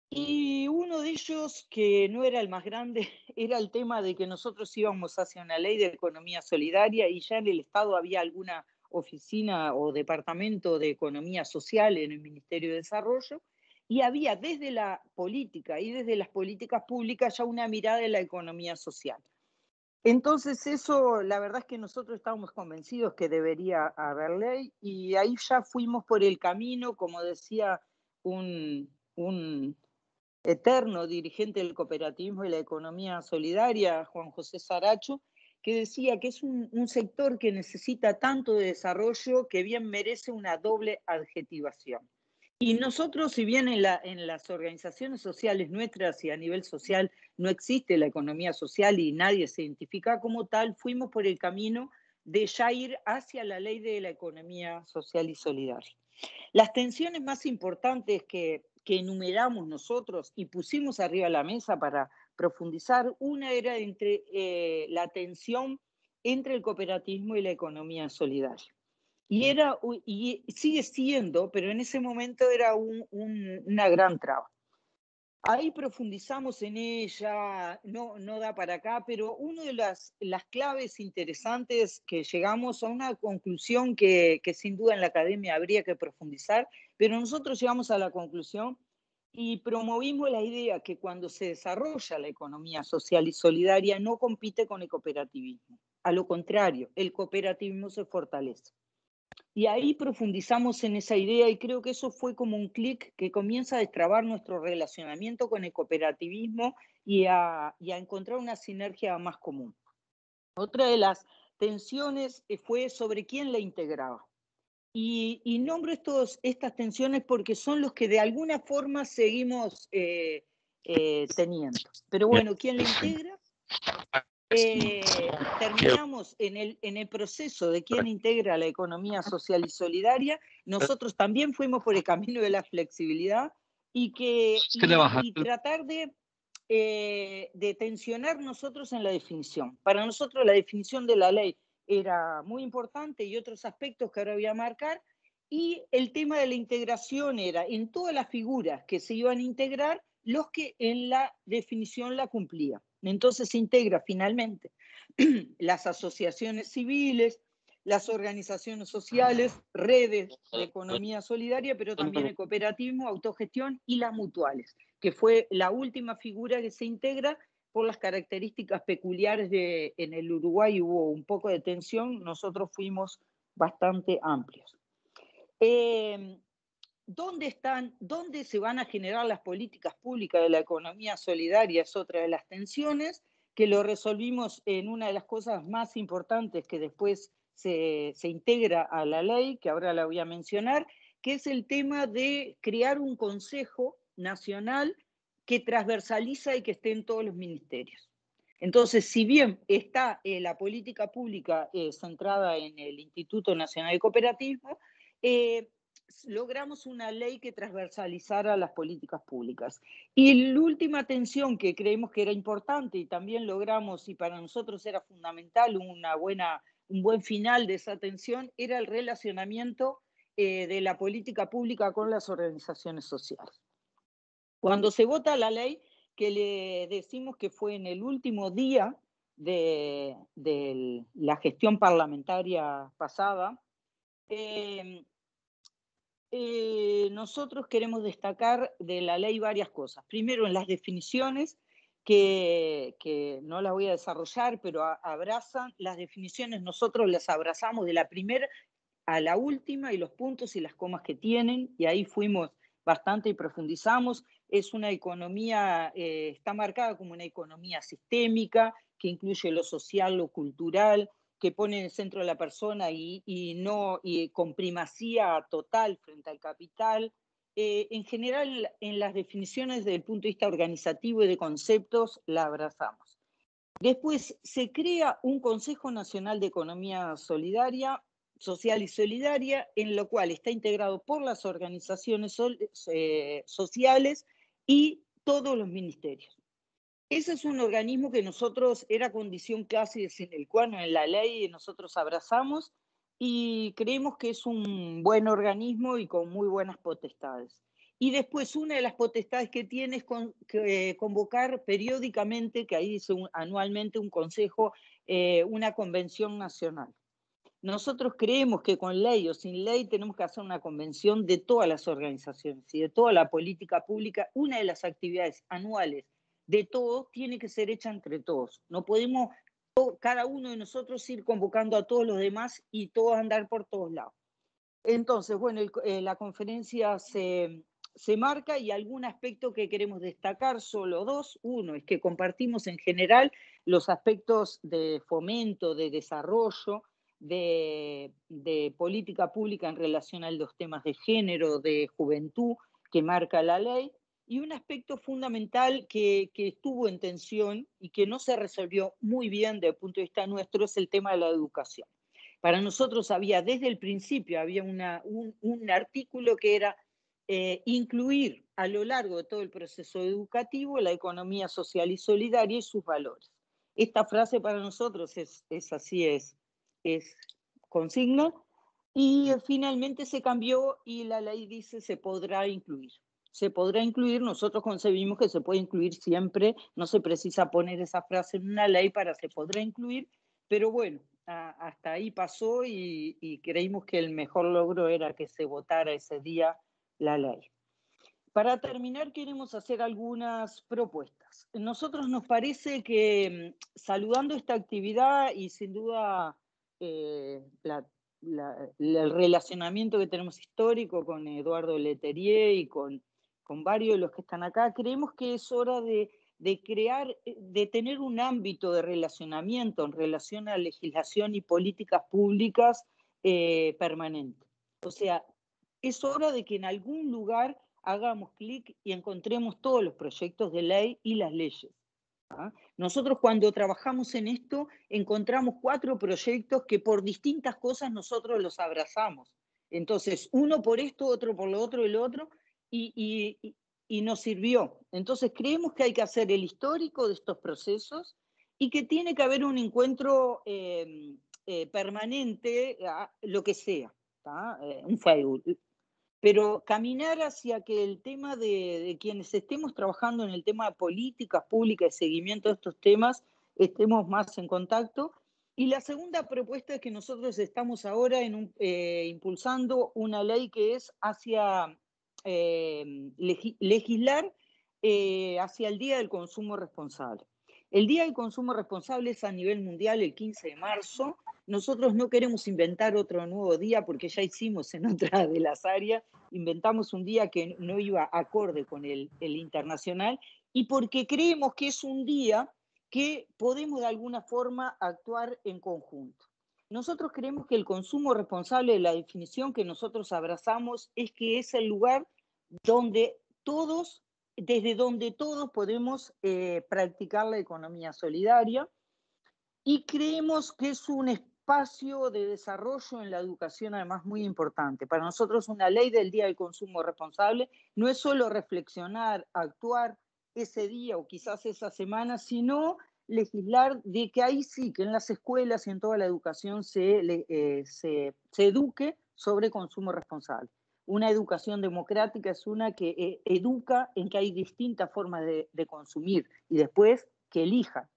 Y uno de ellos, que no era el más grande, era el tema de que nosotros íbamos hacia una ley de economía solidaria y ya en el Estado había alguna oficina o departamento de economía social en el Ministerio de Desarrollo, y había desde la política y desde las políticas públicas ya una mirada de la economía social. Entonces eso, la verdad es que nosotros estábamos convencidos que debería haber ley, y ahí ya fuimos por el camino, como decía un eterno dirigente del cooperativismo y la economía solidaria, Juan José Saracho, que decía que es un sector que necesita tanto de desarrollo que bien merece una doble adjetivación. Y nosotros, si bien en las organizaciones sociales nuestras y a nivel social no existe la economía social y nadie se identifica como tal, fuimos por el camino de ya ir hacia la ley de la economía social y solidaria. Las tensiones más importantes que que enumeramos nosotros y pusimos arriba de la mesa para profundizar. Una era la tensión entre el cooperativismo y la economía solidaria. Y sigue siendo, pero en ese momento era una gran traba. Ahí profundizamos en ella, no da para acá, pero una de las claves interesantes que llegamos a una conclusión que sin duda en la academia habría que profundizar, pero nosotros llegamos a la conclusión y promovimos la idea que cuando se desarrolla la economía social y solidaria no compite con el cooperativismo. A lo contrario, el cooperativismo se fortalece. Y ahí profundizamos en esa idea y creo que eso fue como un clic que comienza a destrabar nuestro relacionamiento con el cooperativismo y a encontrar una sinergia más común. Otra de las tensiones fue sobre quién la integraba. Y nombro estas tensiones porque son los que de alguna forma seguimos teniendo. Pero bueno, ¿quién la integra? Terminamos en el proceso de quién integra la economía social y solidaria. Nosotros también fuimos por el camino de la flexibilidad y tratar de tensionar nosotros en la definición. Para nosotros la definición de la ley era muy importante y otros aspectos que ahora voy a marcar. Y el tema de la integración era en todas las figuras que se iban a integrar los que en la definición la cumplían. Entonces se integra finalmente las asociaciones civiles, las organizaciones sociales, redes de economía solidaria, pero también el cooperativismo, autogestión y las mutuales, que fue la última figura que se integra por las características peculiares en el Uruguay hubo un poco de tensión, nosotros fuimos bastante amplios. ¿Dónde se van a generar las políticas públicas de la economía solidaria? Es otra de las tensiones, que lo resolvimos en una de las cosas más importantes que después se integra a la ley, que ahora la voy a mencionar, que es el tema de crear un Consejo Nacional que transversaliza y que esté en todos los ministerios. Entonces, si bien está la política pública centrada en el Instituto Nacional de Cooperativismo, logramos una ley que transversalizara las políticas públicas. Y la última tensión que creemos que era importante y también logramos, y para nosotros era fundamental, un buen final de esa tensión, era el relacionamiento de la política pública con las organizaciones sociales. Cuando se vota la ley, que le decimos que fue en el último día de la gestión parlamentaria pasada, nosotros queremos destacar de la ley varias cosas. Primero, en las definiciones, que no las voy a desarrollar, pero abrazan las definiciones, nosotros las abrazamos de la primera a la última y los puntos y las comas que tienen, y ahí fuimos bastante y profundizamos. Es una economía, está marcada como una economía sistémica, que incluye lo social, lo cultural, que pone en el centro de la persona y con primacía total frente al capital. En general, en las definiciones desde el punto de vista organizativo y de conceptos, la abrazamos. Después se crea un Consejo Nacional de Economía Solidaria, Social y Solidaria, en lo cual está integrado por las organizaciones sociales y todos los ministerios. Ese es un organismo que nosotros, era condición casi sine qua non en la ley, y nosotros abrazamos y creemos que es un buen organismo y con muy buenas potestades. Y después una de las potestades que tiene es convocar periódicamente, que ahí dice anualmente un consejo, una convención nacional. Nosotros creemos que con ley o sin ley tenemos que hacer una convención de todas las organizaciones y de toda la política pública. Una de las actividades anuales de todos tiene que ser hecha entre todos. No podemos cada uno de nosotros ir convocando a todos los demás y todos andar por todos lados. Entonces, bueno, la conferencia se marca y algún aspecto que queremos destacar, solo dos. Uno es que compartimos en general los aspectos de fomento, de desarrollo, de política pública en relación a los temas de género, de juventud que marca la ley. Y un aspecto fundamental que estuvo en tensión y que no se resolvió muy bien desde el punto de vista nuestro es el tema de la educación. Para nosotros desde el principio había un artículo que era incluir a lo largo de todo el proceso educativo la economía social y solidaria y sus valores. Esta frase para nosotros es consigna, y finalmente se cambió y la ley dice se podrá incluir. Se podrá incluir, nosotros concebimos que se puede incluir siempre, no se precisa poner esa frase en una ley para se podrá incluir, pero bueno, hasta ahí pasó y creímos que el mejor logro era que se votara ese día la ley. Para terminar, queremos hacer algunas propuestas. A nosotros nos parece que, saludando esta actividad y sin duda el relacionamiento que tenemos histórico con Eduardo Letelier y con varios de los que están acá, creemos que es hora de crear, de tener un ámbito de relacionamiento en relación a legislación y políticas públicas permanente. O sea, es hora de que en algún lugar hagamos clic y encontremos todos los proyectos de ley y las leyes. Nosotros cuando trabajamos en esto encontramos 4 proyectos que por distintas cosas nosotros los abrazamos. Entonces, uno por esto, otro por lo otro y lo otro, y nos sirvió. Entonces, creemos que hay que hacer el histórico de estos procesos y que tiene que haber un encuentro permanente, lo que sea, un Facebook. Pero caminar hacia que el tema de quienes estemos trabajando en el tema de políticas públicas y seguimiento de estos temas, estemos más en contacto. Y la segunda propuesta es que nosotros estamos ahora impulsando una ley que es hacia legislar hacia el Día del Consumo Responsable. El Día del Consumo Responsable es a nivel mundial el 15 de marzo. Nosotros no queremos inventar otro nuevo día porque ya hicimos en otra de las áreas, inventamos un día que no iba acorde con el internacional y porque creemos que es un día que podemos de alguna forma actuar en conjunto. Nosotros creemos que el consumo responsable, la definición que nosotros abrazamos, es que es el lugar donde desde donde todos podemos practicar la economía solidaria, y creemos que es un espacio de desarrollo en la educación además muy importante. Para nosotros una ley del Día del Consumo Responsable no es solo reflexionar, actuar ese día o quizás esa semana, sino legislar de que ahí sí, que en las escuelas y en toda la educación se eduque sobre consumo responsable. Una educación democrática es una que educa en que hay distintas formas de consumir y después que elijan.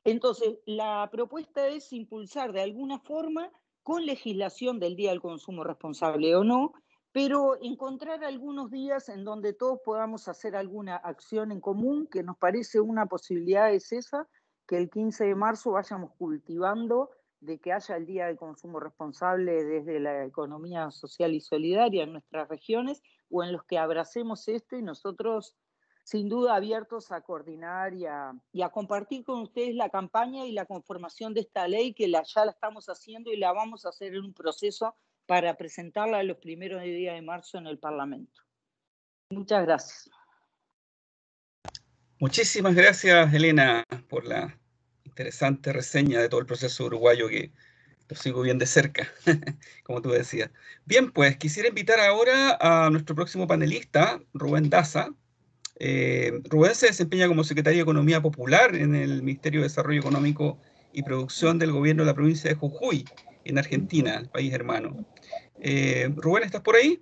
Entonces, la propuesta es impulsar de alguna forma, con legislación del Día del Consumo Responsable o no, pero encontrar algunos días en donde todos podamos hacer alguna acción en común, que nos parece una posibilidad es esa, que el 15 de marzo vayamos cultivando de que haya el Día del Consumo Responsable desde la economía social y solidaria en nuestras regiones, o en los que abracemos esto y nosotros sin duda abiertos a coordinar y a compartir con ustedes la campaña y la conformación de esta ley, que ya la estamos haciendo y la vamos a hacer en un proceso para presentarla los primeros días de marzo en el Parlamento. Muchas gracias. Muchísimas gracias, Elena, por la interesante reseña de todo el proceso uruguayo, que lo sigo bien de cerca, como tú decías. Bien, pues quisiera invitar ahora a nuestro próximo panelista, Rubén Daza. Rubén se desempeña como secretario de Economía Popular en el Ministerio de Desarrollo Económico y Producción del Gobierno de la provincia de Jujuy, en Argentina, el país hermano. Rubén, ¿estás por ahí?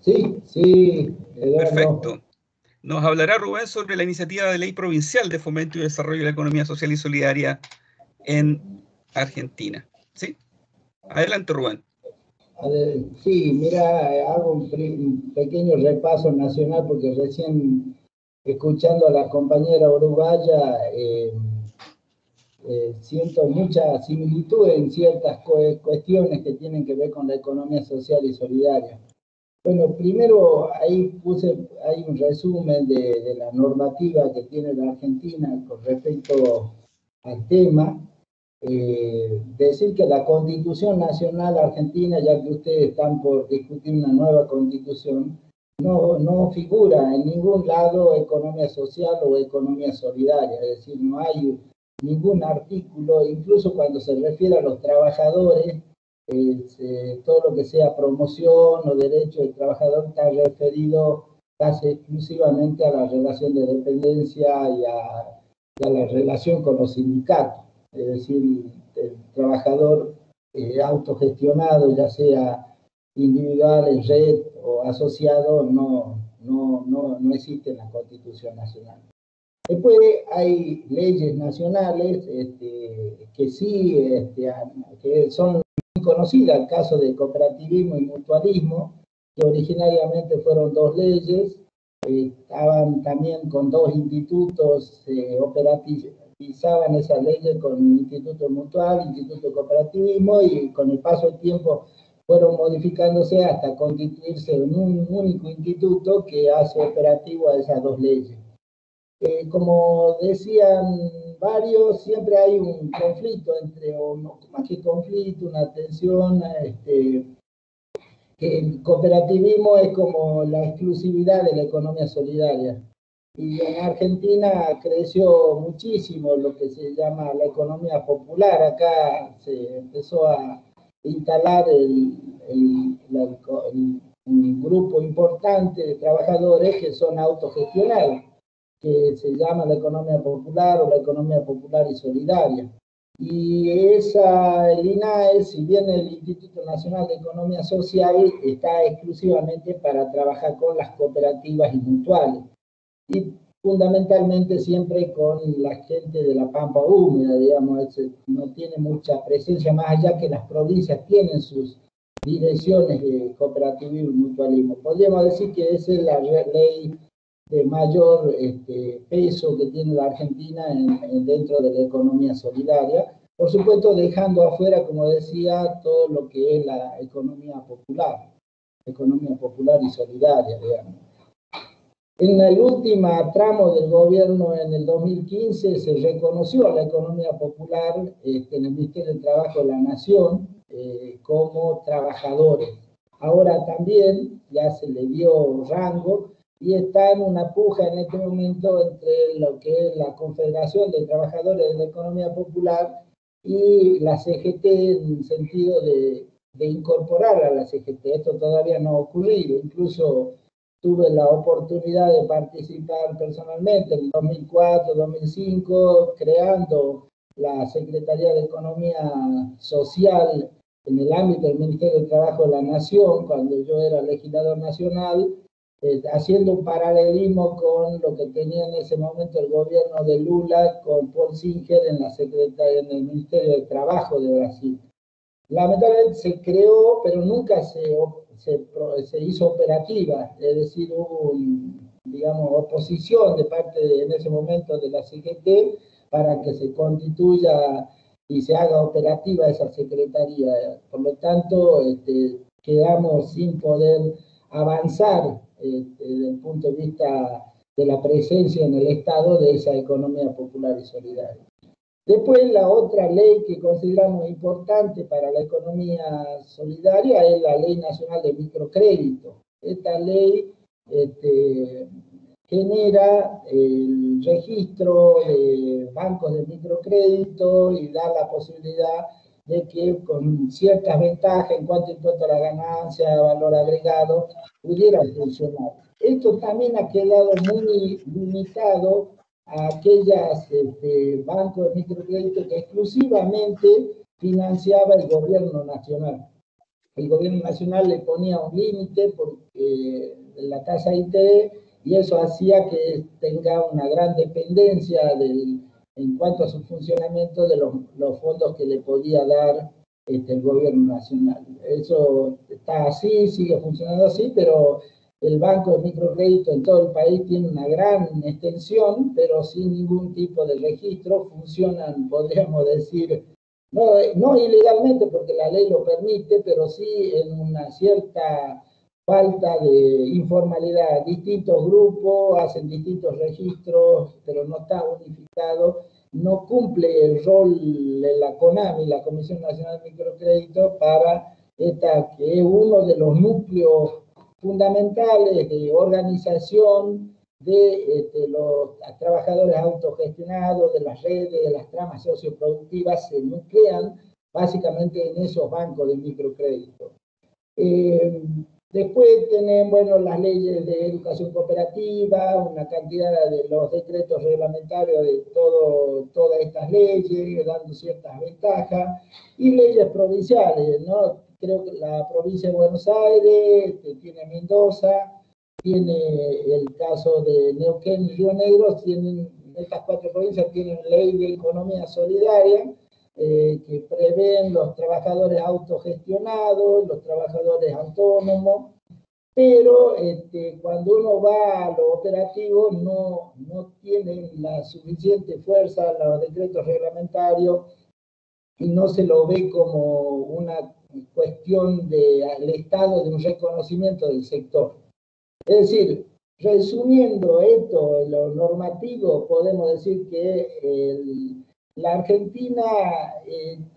Sí, Eduardo. Perfecto. Nos hablará Rubén sobre la iniciativa de ley provincial de fomento y desarrollo de la economía social y solidaria en Argentina. ¿Sí? Adelante, Rubén. Sí, mira, hago un pequeño repaso nacional porque recién, escuchando a la compañera uruguaya, siento mucha similitud en ciertas cuestiones que tienen que ver con la economía social y solidaria. Bueno, primero ahí hay un resumen de la normativa que tiene la Argentina con respecto al tema. Decir que la Constitución Nacional Argentina, ya que ustedes están por discutir una nueva Constitución, no figura en ningún lado economía social o economía solidaria, es decir, no hay ningún artículo, incluso cuando se refiere a los trabajadores, todo lo que sea promoción o derecho del trabajador está referido casi exclusivamente a la relación de dependencia y a la relación con los sindicatos. Es decir, el trabajador autogestionado, ya sea individual, en red o asociado, no existe en la Constitución Nacional. Después hay leyes nacionales que sí que son muy conocidas, el caso de cooperativismo y mutualismo, que originariamente fueron dos leyes, estaban también con dos institutos, operativizaban esas leyes con Instituto Mutual, Instituto Cooperativismo, y con el paso del tiempo fueron modificándose hasta constituirse en un único instituto que hace operativo a esas dos leyes. Como decían varios, siempre hay un conflicto entre, o no, más que conflicto, una tensión, que el cooperativismo es como la exclusividad de la economía solidaria. Y en Argentina creció muchísimo lo que se llama la economía popular. Acá se empezó a instalar un grupo importante de trabajadores que son autogestionados, que se llama la economía popular o la economía popular y solidaria. Y el INAE, si bien el Instituto Nacional de Economía Social está exclusivamente para trabajar con las cooperativas y mutuales, y fundamentalmente siempre con la gente de la Pampa Húmeda, digamos, no tiene mucha presencia, más allá que las provincias tienen sus direcciones de cooperativismo y mutualismo. Podríamos decir que esa es la ley de mayor peso que tiene la Argentina dentro de la economía solidaria, por supuesto dejando afuera, como decía, todo lo que es la economía popular y solidaria, digamos. En el último tramo del gobierno, en el 2015, se reconoció la economía popular en el Ministerio de Trabajo de la Nación como trabajadores. Ahora también ya se le dio rango y está en una puja en este momento entre lo que es la Confederación de Trabajadores de la Economía Popular y la CGT, en el sentido de incorporar a la CGT. Esto todavía no ha ocurrido. Incluso tuve la oportunidad de participar personalmente en 2004, 2005, creando la Secretaría de Economía Social en el ámbito del Ministerio de Trabajo de la Nación, cuando yo era legislador nacional, haciendo un paralelismo con lo que tenía en ese momento el gobierno de Lula con Paul Singer en el Ministerio de Trabajo de Brasil. Lamentablemente se creó, pero nunca se hizo operativa, es decir, hubo digamos, oposición de parte en ese momento de la CGT para que se constituya y se haga operativa esa secretaría. Por lo tanto, quedamos sin poder avanzar desde el punto de vista de la presencia en el Estado de esa economía popular y solidaria. Después, la otra ley que consideramos importante para la economía solidaria es la Ley Nacional de Microcrédito. Esta ley genera el registro de bancos de microcrédito y da la posibilidad de que con ciertas ventajas en cuanto a impuesto a la ganancia, valor agregado, pudieran funcionar. Esto también ha quedado muy limitado a aquellos bancos de microcrédito que exclusivamente financiaba el gobierno nacional. El gobierno nacional le ponía un límite porque la tasa de interés, y eso hacía que tenga una gran dependencia en cuanto a su funcionamiento de los fondos que le podía dar el gobierno nacional. Eso está así, sigue funcionando así, pero el banco de microcrédito en todo el país tiene una gran extensión, pero sin ningún tipo de registro. Funcionan, podríamos decir, no ilegalmente porque la ley lo permite, pero sí en una cierta falta de informalidad. Distintos grupos hacen distintos registros, pero no está unificado. No cumple el rol de la CONAMI, la Comisión Nacional de Microcrédito, para esta, que es uno de los núcleos fundamentales de organización de los trabajadores autogestionados, de las redes, de las tramas socioproductivas, se nuclean básicamente en esos bancos de microcrédito. Después tenemos, bueno, las leyes de educación cooperativa, una cantidad de los decretos reglamentarios de todas estas leyes, dando ciertas ventajas, y leyes provinciales, ¿no? Creo que la provincia de Buenos Aires, tiene Mendoza, tiene el caso de Neuquén y Río Negro, estas 4 provincias tienen ley de economía solidaria, que prevén los trabajadores autogestionados, los trabajadores autónomos, pero cuando uno va a lo operativo no tienen la suficiente fuerza los decretos reglamentarios y no se lo ve como una cuestión del Estado, de un reconocimiento del sector. Es decir, resumiendo esto, lo normativo, podemos decir que la Argentina,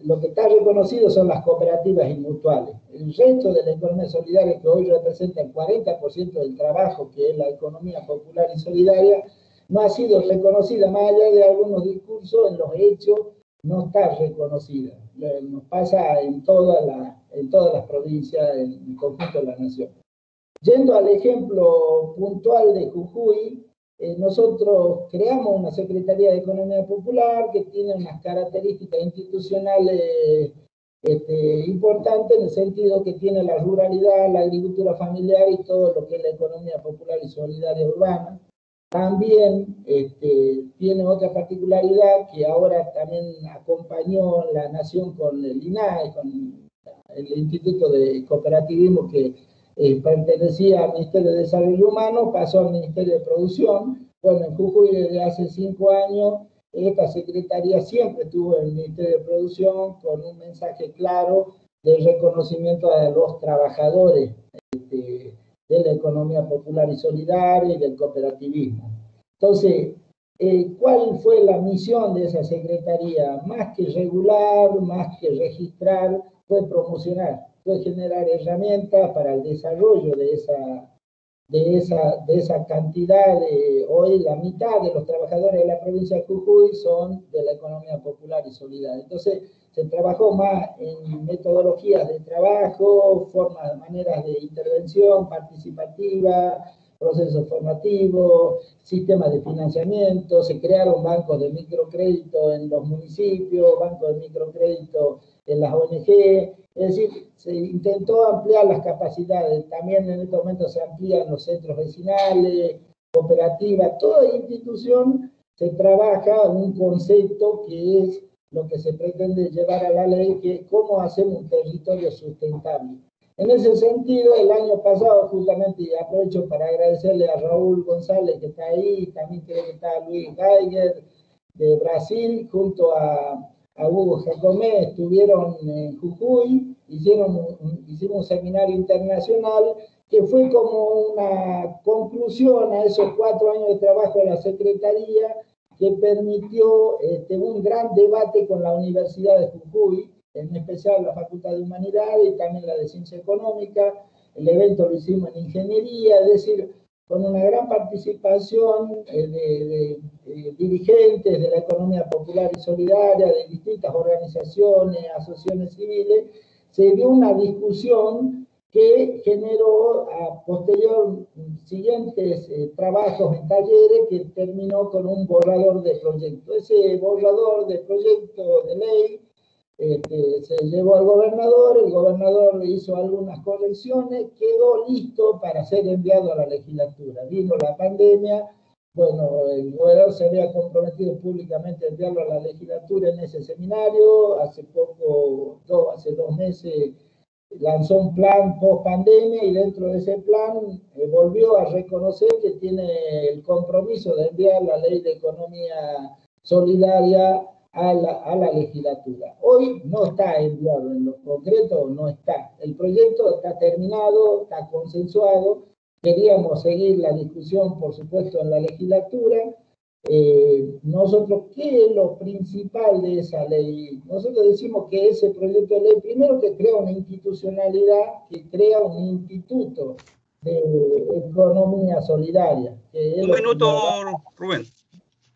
lo que está reconocido son las cooperativas y mutuales. El resto de la economía solidaria, que hoy representa el 40% del trabajo, que es la economía popular y solidaria, no ha sido reconocida, más allá de algunos discursos, en los hechos no está reconocida. Nos pasa en todas las provincias, en el conjunto de la nación. Yendo al ejemplo puntual de Jujuy, nosotros creamos una Secretaría de Economía Popular que tiene unas características institucionales importantes, en el sentido que tiene la ruralidad, la agricultura familiar y todo lo que es la economía popular y solidaria urbana. También tiene otra particularidad que ahora también acompañó la Nación con el INAE, con el Instituto de Cooperativismo que pertenecía al Ministerio de Desarrollo Humano, pasó al Ministerio de Producción. Bueno, en Jujuy desde hace 5 años, esta Secretaría siempre estuvo en el Ministerio de Producción con un mensaje claro de reconocimiento a los trabajadores de la economía popular y solidaria y del cooperativismo. Entonces, ¿cuál fue la misión de esa Secretaría? Más que regular, más que registrar, fue promocionar, fue generar herramientas para el desarrollo de esa cantidad. Hoy la mitad de los trabajadores de la provincia de Jujuy son de la economía popular y solidaria. Entonces, se trabajó más en metodologías de trabajo, formas, maneras de intervención participativa, procesos formativos, sistemas de financiamiento, se crearon bancos de microcrédito en los municipios, bancos de microcrédito en las ONG, es decir, se intentó ampliar las capacidades. También en este momento se amplían los centros vecinales, cooperativas, toda institución se trabaja un concepto que es lo que se pretende llevar a la ley, que es cómo hacemos un territorio sustentable. En ese sentido, el año pasado, justamente, y aprovecho para agradecerle a Raúl González, que está ahí, también creo que está Luis Geiger, de Brasil, junto a Hugo Jacomé, estuvieron en Jujuy, hicimos un seminario internacional, que fue como una conclusión a esos 4 años de trabajo de la Secretaría, que permitió un gran debate con la Universidad de Jujuy, en especial la Facultad de Humanidades y también la de Ciencia Económica. El evento lo hicimos en Ingeniería, es decir, con una gran participación de dirigentes de la economía popular y solidaria, de distintas organizaciones, asociaciones civiles. Se dio una discusión que generó a posterior siguientes trabajos en talleres, que terminó con un borrador de proyecto. Ese borrador de proyecto de ley se llevó al gobernador, el gobernador hizo algunas correcciones, quedó listo para ser enviado a la legislatura. Vino la pandemia, bueno, el gobernador se había comprometido públicamente a enviarlo a la legislatura en ese seminario. Hace 2 meses, lanzó un plan post pandemia, y dentro de ese plan volvió a reconocer que tiene el compromiso de enviar la ley de economía solidaria a la legislatura. Hoy no está enviado, en lo concreto no está. El proyecto está terminado, está consensuado. Queríamos seguir la discusión, por supuesto, en la legislatura. Nosotros, ¿qué es lo principal de esa ley? Nosotros decimos que ese proyecto de ley, primero, que crea una institucionalidad, que crea un instituto de economía solidaria. Un minuto, Rubén.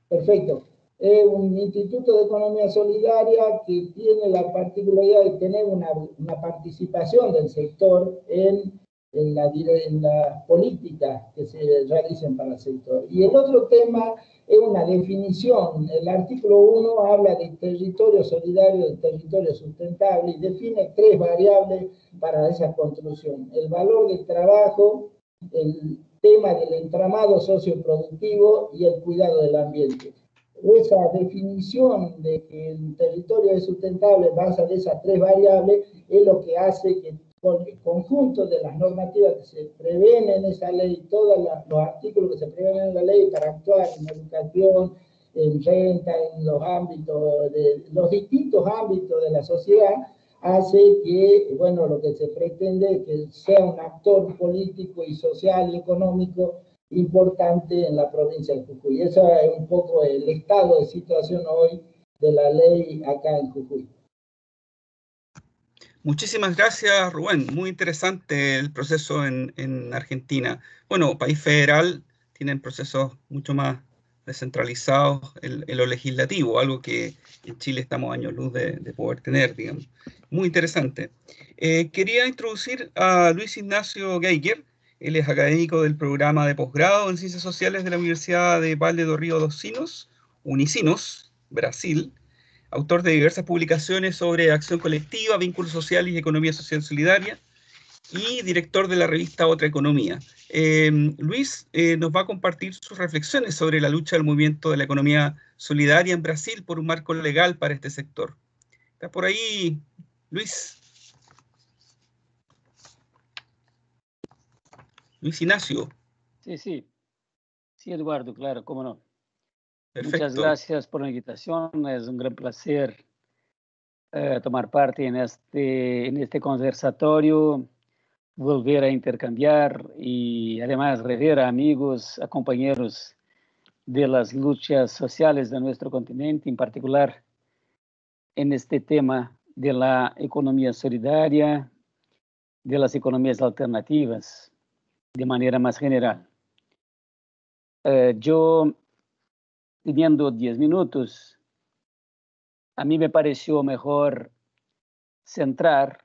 Perfecto. Es un instituto de economía solidaria que tiene la particularidad de tener una participación del sector en en las políticas que se realicen para el sector. Y el otro tema es una definición. El artículo 1 habla de territorio solidario, de territorio sustentable, y define 3 variables para esa construcción: el valor del trabajo, el tema del entramado socioproductivo y el cuidado del ambiente. Esa definición de que el territorio es sustentable basada en esas 3 variables es lo que hace que con el conjunto de las normativas que se prevén en esa ley, todos los artículos que se prevén en la ley para actuar en educación, en renta, en los ámbitos, los distintos ámbitos de la sociedad, hace que, bueno, lo que se pretende es que sea un actor político y social y económico importante en la provincia de Jujuy. Eso es un poco el estado de situación hoy de la ley acá en Jujuy. Muchísimas gracias, Rubén. Muy interesante el proceso en Argentina. Bueno, país federal, tienen procesos mucho más descentralizados en lo legislativo, algo que en Chile estamos años luz de poder tener, digamos. Muy interesante. Quería introducir a Luis Ignacio Geiger. Él es académico del programa de posgrado en Ciencias Sociales de la Universidad de Vale do Rio dos Sinos, Unisinos, Brasil. Autor de diversas publicaciones sobre acción colectiva, vínculos sociales y economía social solidaria, y director de la revista Otra Economía. Luis nos va a compartir sus reflexiones sobre la lucha del movimiento de la economía solidaria en Brasil por un marco legal para este sector. ¿Estás por ahí, Luis? Luis Ignacio. Sí, Eduardo, claro, cómo no. Perfecto. Muchas gracias por la invitación. Es un gran placer tomar parte en este conversatorio, volver a intercambiar y además rever a amigos, a compañeros de las luchas sociales de nuestro continente, en particular en este tema de la economía solidaria, de las economías alternativas, de manera más general. Yo, teniendo 10 minutos, a mí me pareció mejor centrar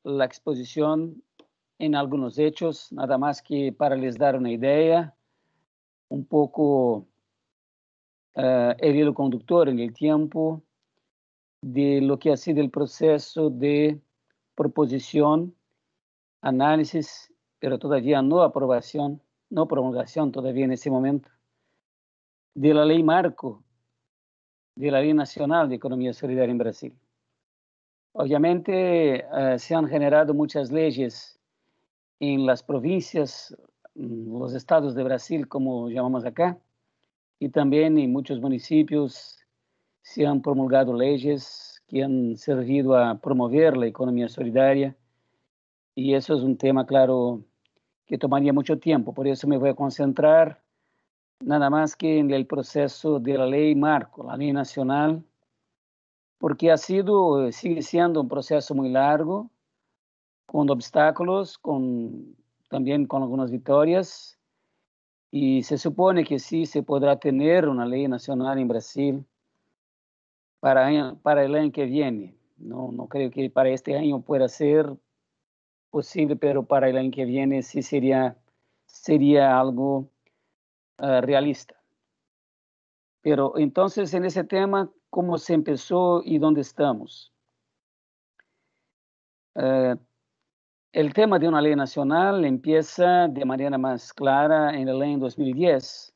la exposición en algunos hechos, nada más que para les dar una idea, un poco el hilo conductor en el tiempo de lo que ha sido el proceso de proposición, análisis, pero todavía no aprobación, no promulgación todavía en ese momento, de la ley marco, de la Ley Nacional de Economía Solidaria en Brasil. Obviamente se han generado muchas leyes en las provincias, los estados de Brasil, como llamamos acá, y también en muchos municipios se han promulgado leyes que han servido a promover la economía solidaria, y eso es un tema, claro, que tomaría mucho tiempo. Por eso me voy a concentrar nada más que en el proceso de la ley marco, la ley nacional, porque sigue siendo un proceso muy largo, con obstáculos, también con algunas victorias, y se supone que sí se podrá tener una ley nacional en Brasil para el año que viene. No creo que para este año pueda ser posible, pero para el año que viene sí sería algo realista. Pero entonces, en ese tema, ¿cómo se empezó y dónde estamos? El tema de una ley nacional empieza de manera más clara en el año 2010,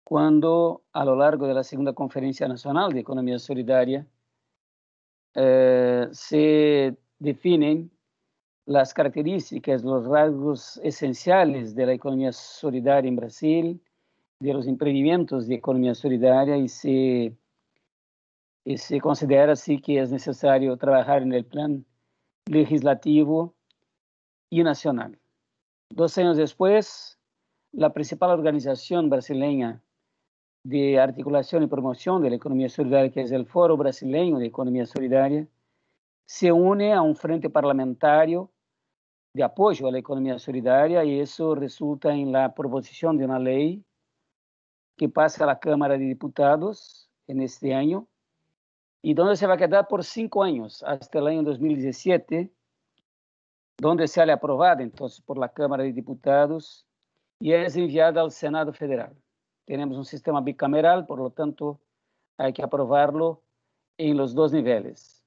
cuando a lo largo de la Segunda Conferencia Nacional de Economía Solidaria se definen las características, los rasgos esenciales de la economía solidaria en Brasil, de los emprendimientos de economía solidaria, y se considera así que es necesario trabajar en el plan legislativo y nacional. 2 años después, la principal organización brasileña de articulación y promoción de la economía solidaria, que es el Foro Brasileño de Economía Solidaria, se une a un frente parlamentario de apoyo a la economía solidaria, y eso resulta en la proposición de una ley que pasa a la Cámara de Diputados en este año, y donde se va a quedar por 5 años, hasta el año 2017, donde sale aprobada entonces por la Cámara de Diputados y es enviada al Senado Federal. Tenemos un sistema bicameral, por lo tanto, hay que aprobarlo en los dos niveles.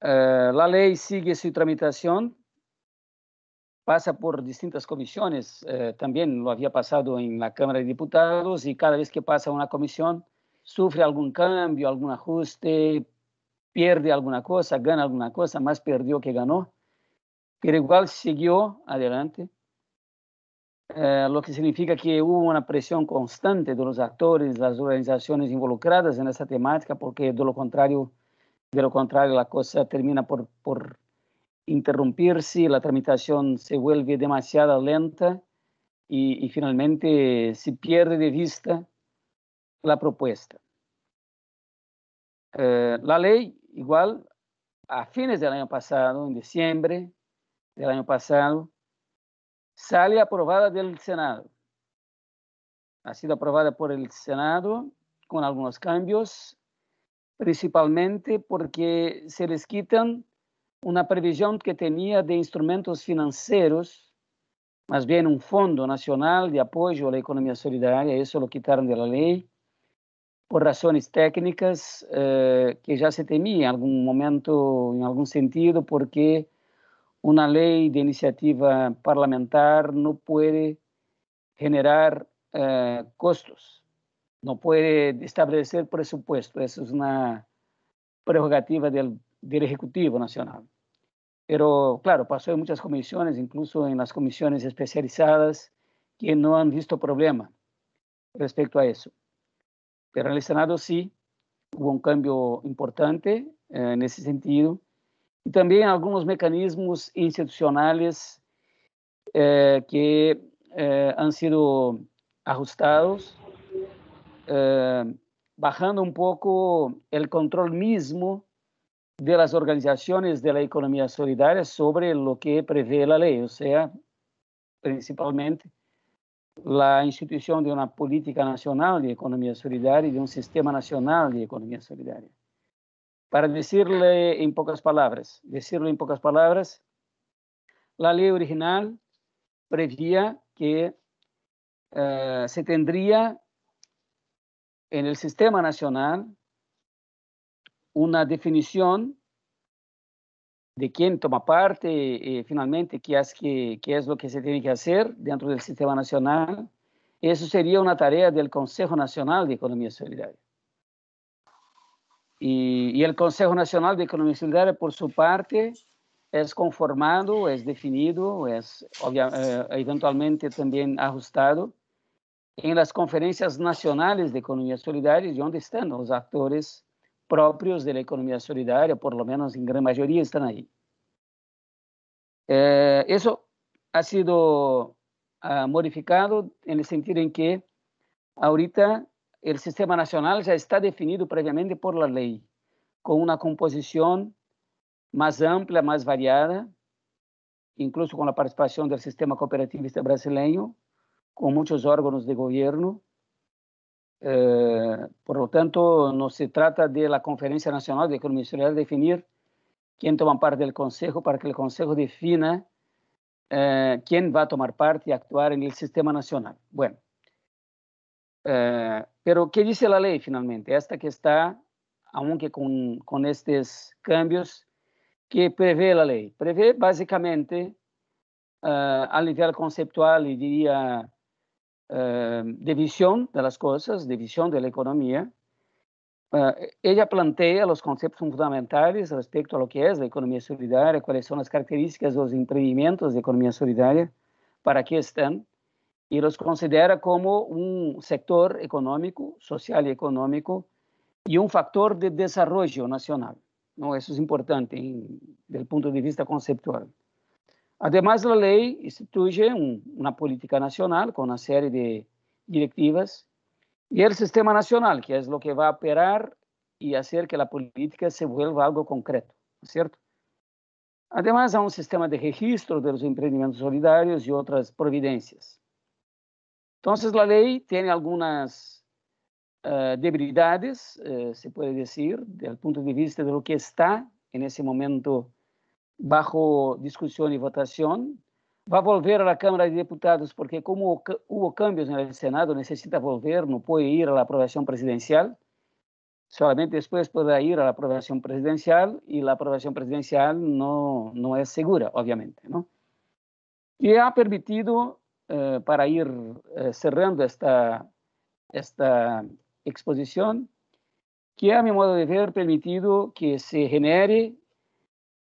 La ley sigue su tramitación, pasa por distintas comisiones, también lo había pasado en la Cámara de Diputados, y cada vez que pasa una comisión, sufre algún cambio, algún ajuste, pierde alguna cosa, gana alguna cosa, más perdió que ganó, pero igual siguió adelante. Lo que significa que hubo una presión constante de los actores, las organizaciones involucradas en esta temática, porque de lo contrario la cosa termina por interrumpirse, la tramitación se vuelve demasiado lenta y finalmente se pierde de vista la propuesta. La ley, igual, a fines del año pasado, en diciembre del año pasado, sale aprobada del Senado. Ha sido aprobada por el Senado con algunos cambios, principalmente porque se les quitan una previsión que tenía de instrumentos financieros, más bien un Fondo Nacional de Apoyo a la Economía Solidaria. Eso lo quitaron de la ley por razones técnicas que ya se temía en algún momento, en algún sentido, porque una ley de iniciativa parlamentar no puede generar costos, no puede establecer presupuesto. Eso es una prerrogativa del Ejecutivo Nacional. Pero, claro, pasó en muchas comisiones, incluso en las comisiones especializadas, que no han visto problema respecto a eso. Pero en el Senado sí hubo un cambio importante en ese sentido. Y también algunos mecanismos institucionales que han sido ajustados, bajando un poco el control mismo de las organizaciones de la economía solidaria sobre lo que prevé la ley, o sea, principalmente la institución de una política nacional de economía solidaria y de un sistema nacional de economía solidaria. Para decirlo en pocas palabras, la ley original prevía que se tendría en el sistema nacional una definición de quién toma parte, finalmente, qué es lo que se tiene que hacer dentro del sistema nacional. Eso sería una tarea del Consejo Nacional de Economía Solidaria. Y el Consejo Nacional de Economía Solidaria, por su parte, es conformado, es definido, es eventualmente también ajustado en las conferencias nacionales de economía solidaria, donde están los actores propios de la economía solidaria, por lo menos en gran mayoría están ahí. Eso ha sido modificado en el sentido en que ahorita el sistema nacional ya está definido previamente por la ley, con una composición más amplia, más variada, incluso con la participación del sistema cooperativista brasileño, con muchos órganos de gobierno. Por lo tanto, no se trata de la Conferencia Nacional de Economía Solidaria definir quién toma parte del Consejo, para que el Consejo defina quién va a tomar parte y actuar en el sistema nacional. Bueno, pero ¿qué dice la ley finalmente? Esta que está, aunque con estos cambios, que prevé la ley. Prevé básicamente, a nivel conceptual, y diría, de visión de las cosas, de visión de la economía. Ella plantea los conceptos fundamentales respecto a lo que es la economía solidaria, cuáles son las características de los emprendimientos de economía solidaria, para qué están, y los considera como un sector económico, social y económico, y un factor de desarrollo nacional, ¿no? Eso es importante desde el punto de vista conceptual. Además, la ley instituye una política nacional con una serie de directivas y el sistema nacional, que es lo que va a operar y hacer que la política se vuelva algo concreto, ¿cierto? Además, hay un sistema de registro de los emprendimientos solidarios y otras providencias. Entonces, la ley tiene algunas debilidades, se puede decir, desde el punto de vista de lo que está en ese momento bajo discusión y votación. Va a volver a la Cámara de Diputados porque como hubo cambios en el Senado, necesita volver, no puede ir a la aprobación presidencial. Solamente después podrá ir a la aprobación presidencial y la aprobación presidencial no es segura, obviamente, ¿no? Y ha permitido, para ir cerrando esta exposición, que a mi modo de ver permitido que se genere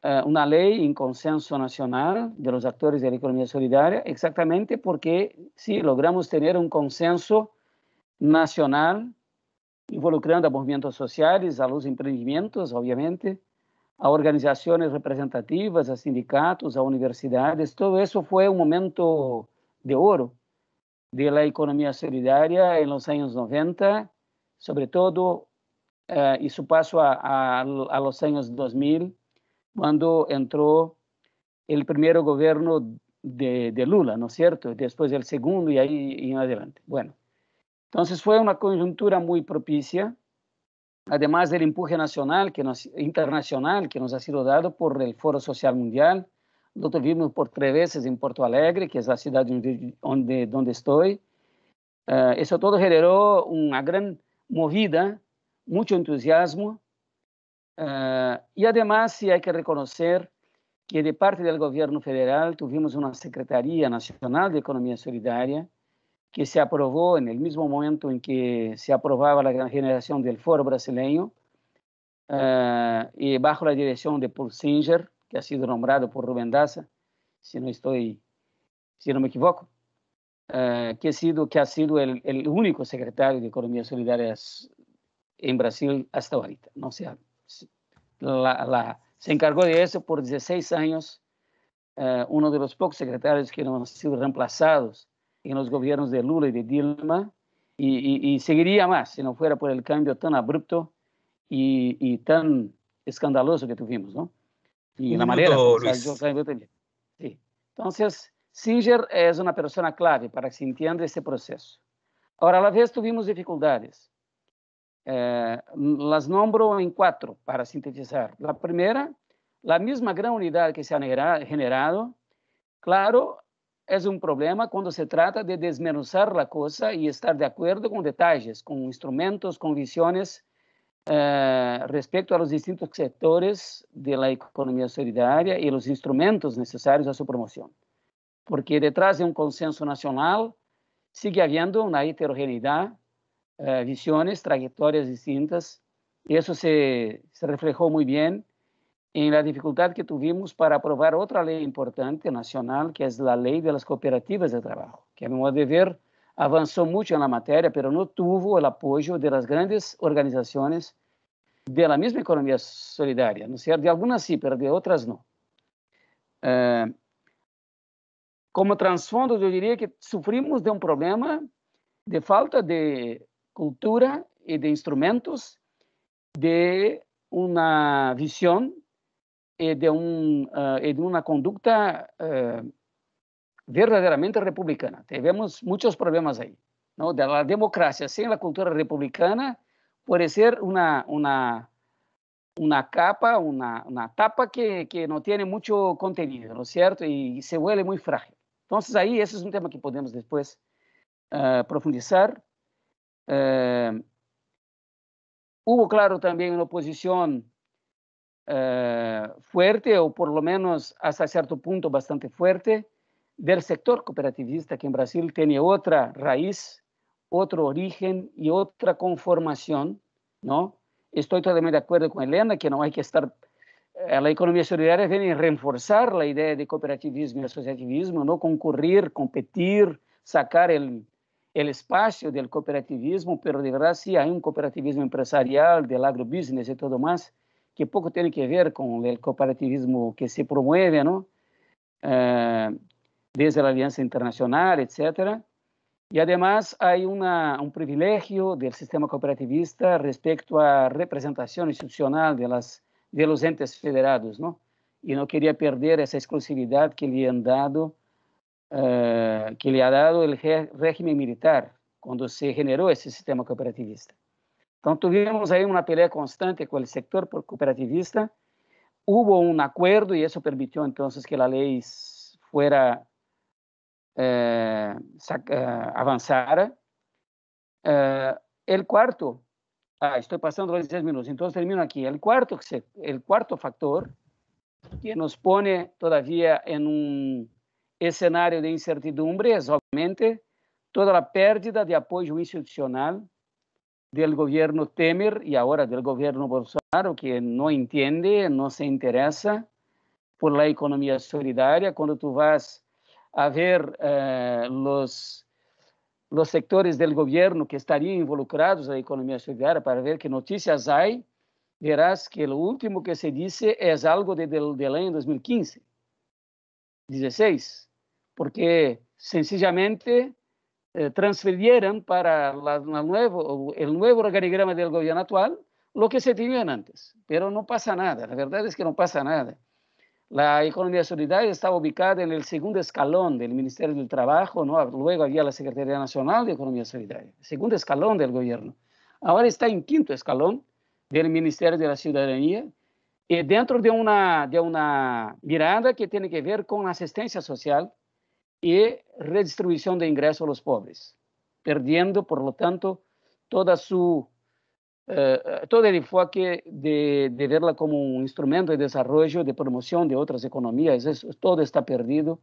una ley en consenso nacional de los actores de la economía solidaria, exactamente porque sí logramos tener un consenso nacional involucrando a movimientos sociales, a los emprendimientos, obviamente, a organizaciones representativas, a sindicatos, a universidades. Todo eso fue un momento de oro de la economía solidaria en los años 90, sobre todo, y su paso a los años 2000, cuando entró el primer gobierno de Lula, ¿no es cierto? Después el segundo y ahí en adelante. Bueno, entonces fue una coyuntura muy propicia, además del empuje nacional, internacional que nos ha sido dado por el Foro Social Mundial. Lo tuvimos por 3 veces en Porto Alegre, que es la ciudad donde estoy. Eso todo generó una gran movida, mucho entusiasmo. Y además sí hay que reconocer que de parte del gobierno federal tuvimos una Secretaría Nacional de Economía Solidaria que se aprobó en el mismo momento en que se aprobaba la gran generación del Foro Brasileño, y bajo la dirección de Paul Singer, que ha sido nombrado por Rubén Daza, si no me equivoco, que ha sido el único secretario de Economía Solidaria en Brasil hasta ahorita. ¿No? O sea, se encargó de eso por 16 años, uno de los pocos secretarios que no han sido reemplazados en los gobiernos de Lula y de Dilma, y seguiría más si no fuera por el cambio tan abrupto y tan escandaloso que tuvimos, ¿no? Y la manera como salió también. Sí. Entonces, Singer es una persona clave para que se entienda este proceso. Ahora, a la vez tuvimos dificultades. Las nombro en 4 para sintetizar. La primera, la misma gran unidad que se ha generado, claro, es un problema cuando se trata de desmenuzar la cosa y estar de acuerdo con detalles, con instrumentos, con visiones respecto a los distintos sectores de la economía solidaria y los instrumentos necesarios a su promoción. Porque detrás de un consenso nacional sigue habiendo una heterogeneidad, visiones, trayectorias distintas, y eso se reflejó muy bien en la dificultad que tuvimos para aprobar otra ley importante nacional, que es la ley de las cooperativas de trabajo, que a mi modo de ver avanzó mucho en la materia, pero no tuvo el apoyo de las grandes organizaciones de la misma economía solidaria, ¿no es cierto? De algunas sí, pero de otras no. Como trasfondo, yo diría que sufrimos de un problema de falta de cultura y de instrumentos, de una visión y de una conducta verdaderamente republicana. Tenemos muchos problemas ahí, ¿no? De la democracia sin la cultura republicana puede ser una capa, una tapa que no tiene mucho contenido, ¿no es cierto? Y se vuelve muy frágil. Entonces ahí ese es un tema que podemos después profundizar. Hubo, claro, también una oposición fuerte, o por lo menos hasta cierto punto bastante fuerte, del sector cooperativista, que en Brasil tiene otra raíz, otro origen y otra conformación, ¿no? Estoy totalmente de acuerdo con Elena que no hay que estar... la economía solidaria viene a reforzar la idea de cooperativismo y asociativismo, no concurrir, competir, sacar el espacio del cooperativismo, pero de verdad sí hay un cooperativismo empresarial, del agrobusiness y todo más, que poco tiene que ver con el cooperativismo que se promueve, ¿no? Desde la Alianza Internacional, etc. Y además hay un privilegio del sistema cooperativista respecto a representación institucional de los entes federados, ¿no? Y no quería perder esa exclusividad que le han dado, que le ha dado el régimen militar cuando se generó ese sistema cooperativista. Entonces tuvimos ahí una pelea constante con el sector cooperativista, hubo un acuerdo y eso permitió entonces que la ley fuera avanzara. El cuarto, estoy pasando los 10 minutos, entonces termino aquí. El cuarto factor que nos pone todavía en un escenario de incertidumbre es obviamente toda la pérdida de apoyo institucional del gobierno Temer y ahora del gobierno Bolsonaro, que no entiende, no se interesa por la economía solidaria. Cuando tú vas a ver los sectores del gobierno que estarían involucrados en la economía solidaria para ver qué noticias hay, verás que lo último que se dice es algo del año 2015, 16, porque sencillamente transfirieron para el nuevo organigrama del gobierno actual lo que se tenían antes, pero no pasa nada, la verdad es que no pasa nada. La economía solidaria estaba ubicada en el segundo escalón del Ministerio del Trabajo, ¿no? Luego había la Secretaría Nacional de Economía Solidaria, segundo escalón del gobierno. Ahora está en quinto escalón del Ministerio de la Ciudadanía, y dentro de una mirada que tiene que ver con asistencia social y redistribución de ingresos a los pobres, perdiendo, por lo tanto, todo el enfoque de verla como un instrumento de desarrollo, de promoción de otras economías. Todo está perdido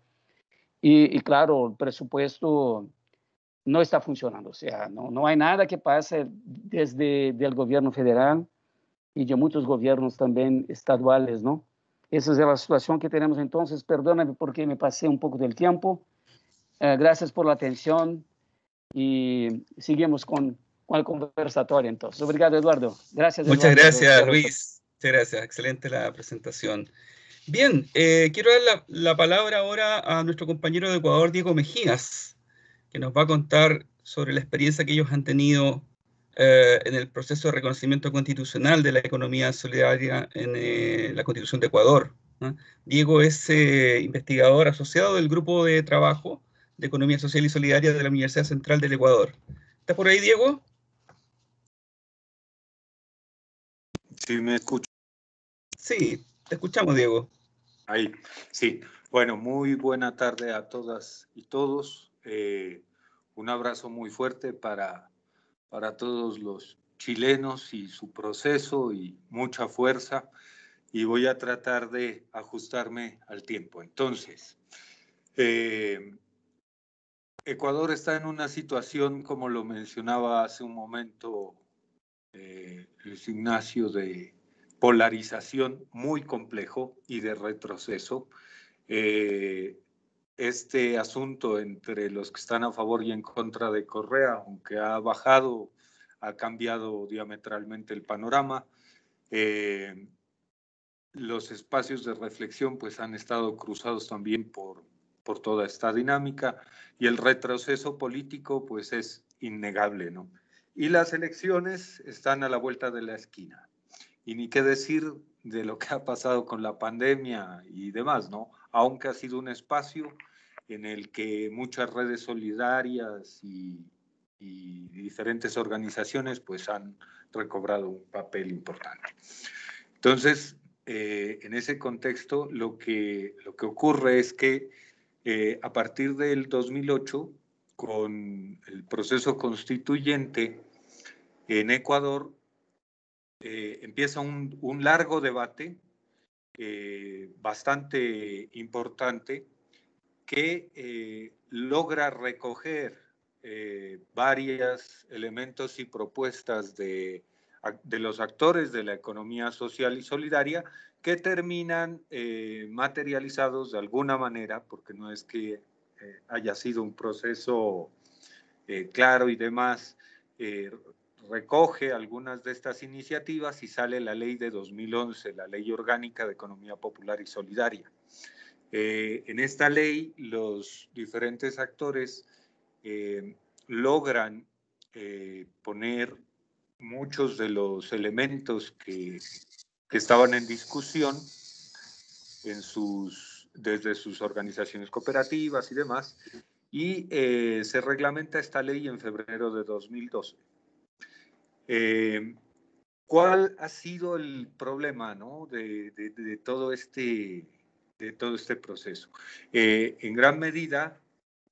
y claro, el presupuesto no está funcionando. O sea, no hay nada que pase desde el gobierno federal y de muchos gobiernos también estaduales, ¿no? Esa es la situación que tenemos entonces. Perdóname porque me pasé un poco del tiempo. Gracias por la atención y seguimos con el conversatorio entonces. Obrigado, Eduardo. Gracias, Eduardo. Muchas gracias, Luis. Muchas gracias. Excelente la presentación. Bien, quiero dar la palabra ahora a nuestro compañero de Ecuador, Diego Mejías, que nos va a contar sobre la experiencia que ellos han tenido en el proceso de reconocimiento constitucional de la economía solidaria en la Constitución de Ecuador, ¿no? Diego es investigador asociado del Grupo de Trabajo de Economía Social y Solidaria de la Universidad Central del Ecuador. ¿Estás por ahí, Diego? Sí, me escucho. Sí, te escuchamos, Diego. Ahí, sí. Bueno, muy buena tarde a todas y todos. Un abrazo muy fuerte para todos los chilenos y su proceso y mucha fuerza. Y voy a tratar de ajustarme al tiempo. Entonces, Ecuador está en una situación, como lo mencionaba hace un momento Luis Ignacio, de polarización muy complejo y de retroceso. Este asunto entre los que están a favor y en contra de Correa, aunque ha bajado, ha cambiado diametralmente el panorama. Los espacios de reflexión pues han estado cruzados también por toda esta dinámica y el retroceso político pues es innegable, ¿no? Y las elecciones están a la vuelta de la esquina. Y ni qué decir de lo que ha pasado con la pandemia y demás, ¿no? Aunque ha sido un espacio en el que muchas redes solidarias y diferentes organizaciones pues han recobrado un papel importante. Entonces, en ese contexto, lo que ocurre es que a partir del 2008, con el proceso constituyente en Ecuador, empieza un largo debate bastante importante que logra recoger varios elementos y propuestas de los actores de la economía social y solidaria que terminan materializados de alguna manera, porque no es que haya sido un proceso claro y demás, recoge algunas de estas iniciativas y sale la ley de 2011, la Ley Orgánica de Economía Popular y Solidaria. En esta ley, los diferentes actores logran poner muchos de los elementos que estaban en discusión desde sus organizaciones cooperativas y demás, y se reglamenta esta ley en febrero de 2012. ¿Cuál ha sido el problema, ¿no? de todo este proceso? En gran medida,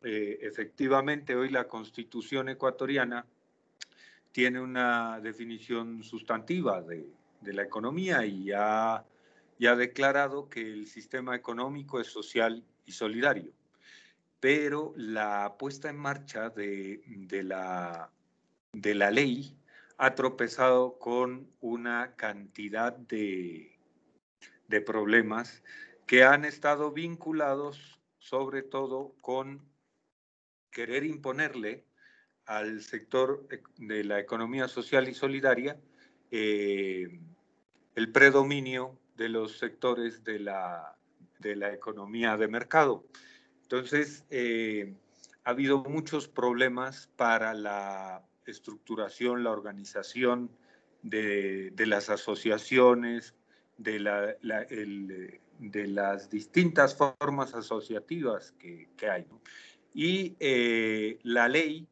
efectivamente, hoy la Constitución ecuatoriana tiene una definición sustantiva de la economía y ha declarado que el sistema económico es social y solidario. Pero la puesta en marcha de la ley ha tropezado con una cantidad de problemas que han estado vinculados sobre todo con querer imponerle al sector de la economía social y solidaria el predominio de los sectores de la economía de mercado. Entonces, ha habido muchos problemas para la estructuración, la organización de las asociaciones, de las distintas formas asociativas que hay, ¿no? Y la ley,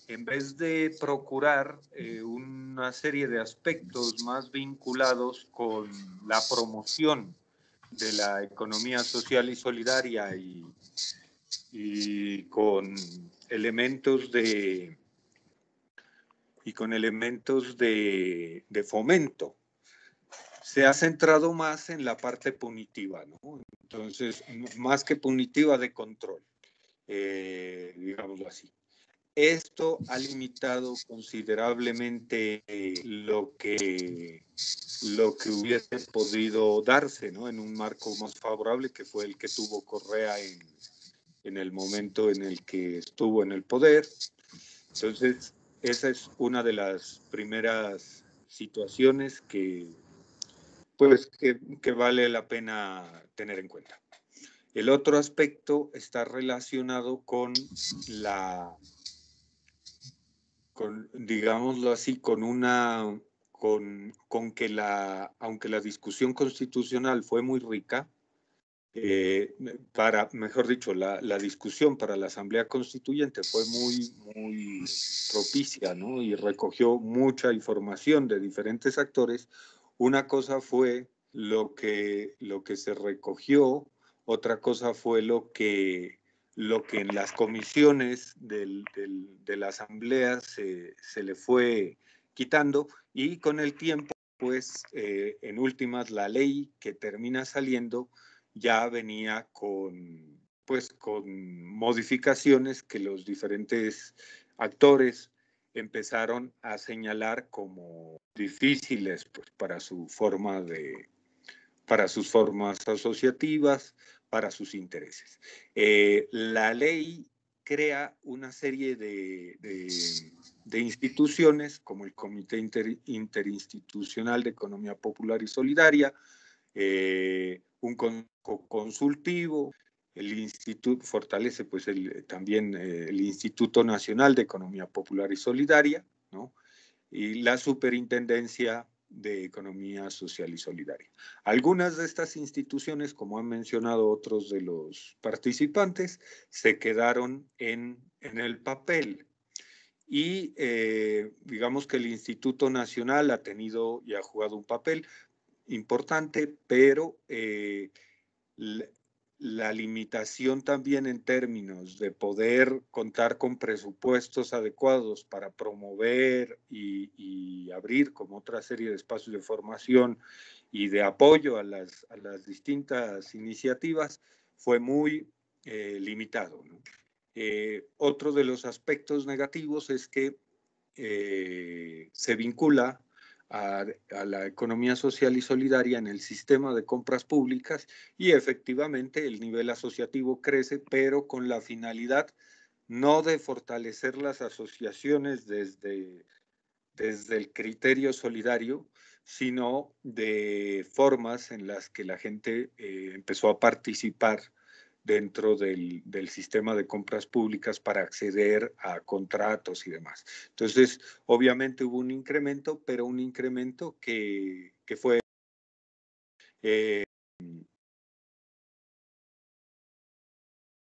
en vez de procurar una serie de aspectos más vinculados con la promoción de la economía social y solidaria y con elementos de fomento, se ha centrado más en la parte punitiva, ¿no? Entonces, más que punitiva, de control, digámoslo así. Esto ha limitado considerablemente lo que hubiese podido darse, ¿no? En un marco más favorable, que fue el que tuvo Correa en el momento en el que estuvo en el poder. Entonces, esa es una de las primeras situaciones que vale la pena tener en cuenta. El otro aspecto está relacionado con digámoslo así, con que aunque la discusión constitucional fue muy rica, mejor dicho, la discusión para la Asamblea Constituyente fue muy propicia, ¿no? Y recogió mucha información de diferentes actores. Una cosa fue lo que se recogió, otra cosa fue lo que en las comisiones de la Asamblea se le fue quitando, y con el tiempo, pues, en últimas, la ley que termina saliendo ya venía con modificaciones que los diferentes actores empezaron a señalar como difíciles, pues, para sus formas asociativas, para sus intereses. La ley crea una serie de instituciones, como el Comité Interinstitucional de Economía Popular y Solidaria, un consejo consultivo, el instituto fortalece, pues, también el Instituto Nacional de Economía Popular y Solidaria, ¿no? Y la Superintendencia de Economía Social y Solidaria. Algunas de estas instituciones, como han mencionado otros de los participantes, se quedaron en el papel. Y digamos que el Instituto Nacional ha tenido y ha jugado un papel importante, pero la limitación también en términos de poder contar con presupuestos adecuados para promover y abrir como otra serie de espacios de formación y de apoyo a las distintas iniciativas fue muy limitado, ¿no? Otro de los aspectos negativos es que se vincula a la economía social y solidaria en el sistema de compras públicas, y efectivamente el nivel asociativo crece, pero con la finalidad no de fortalecer las asociaciones desde el criterio solidario, sino de formas en las que la gente empezó a participar dentro del sistema de compras públicas para acceder a contratos y demás. Entonces, obviamente hubo un incremento, pero un incremento que fue...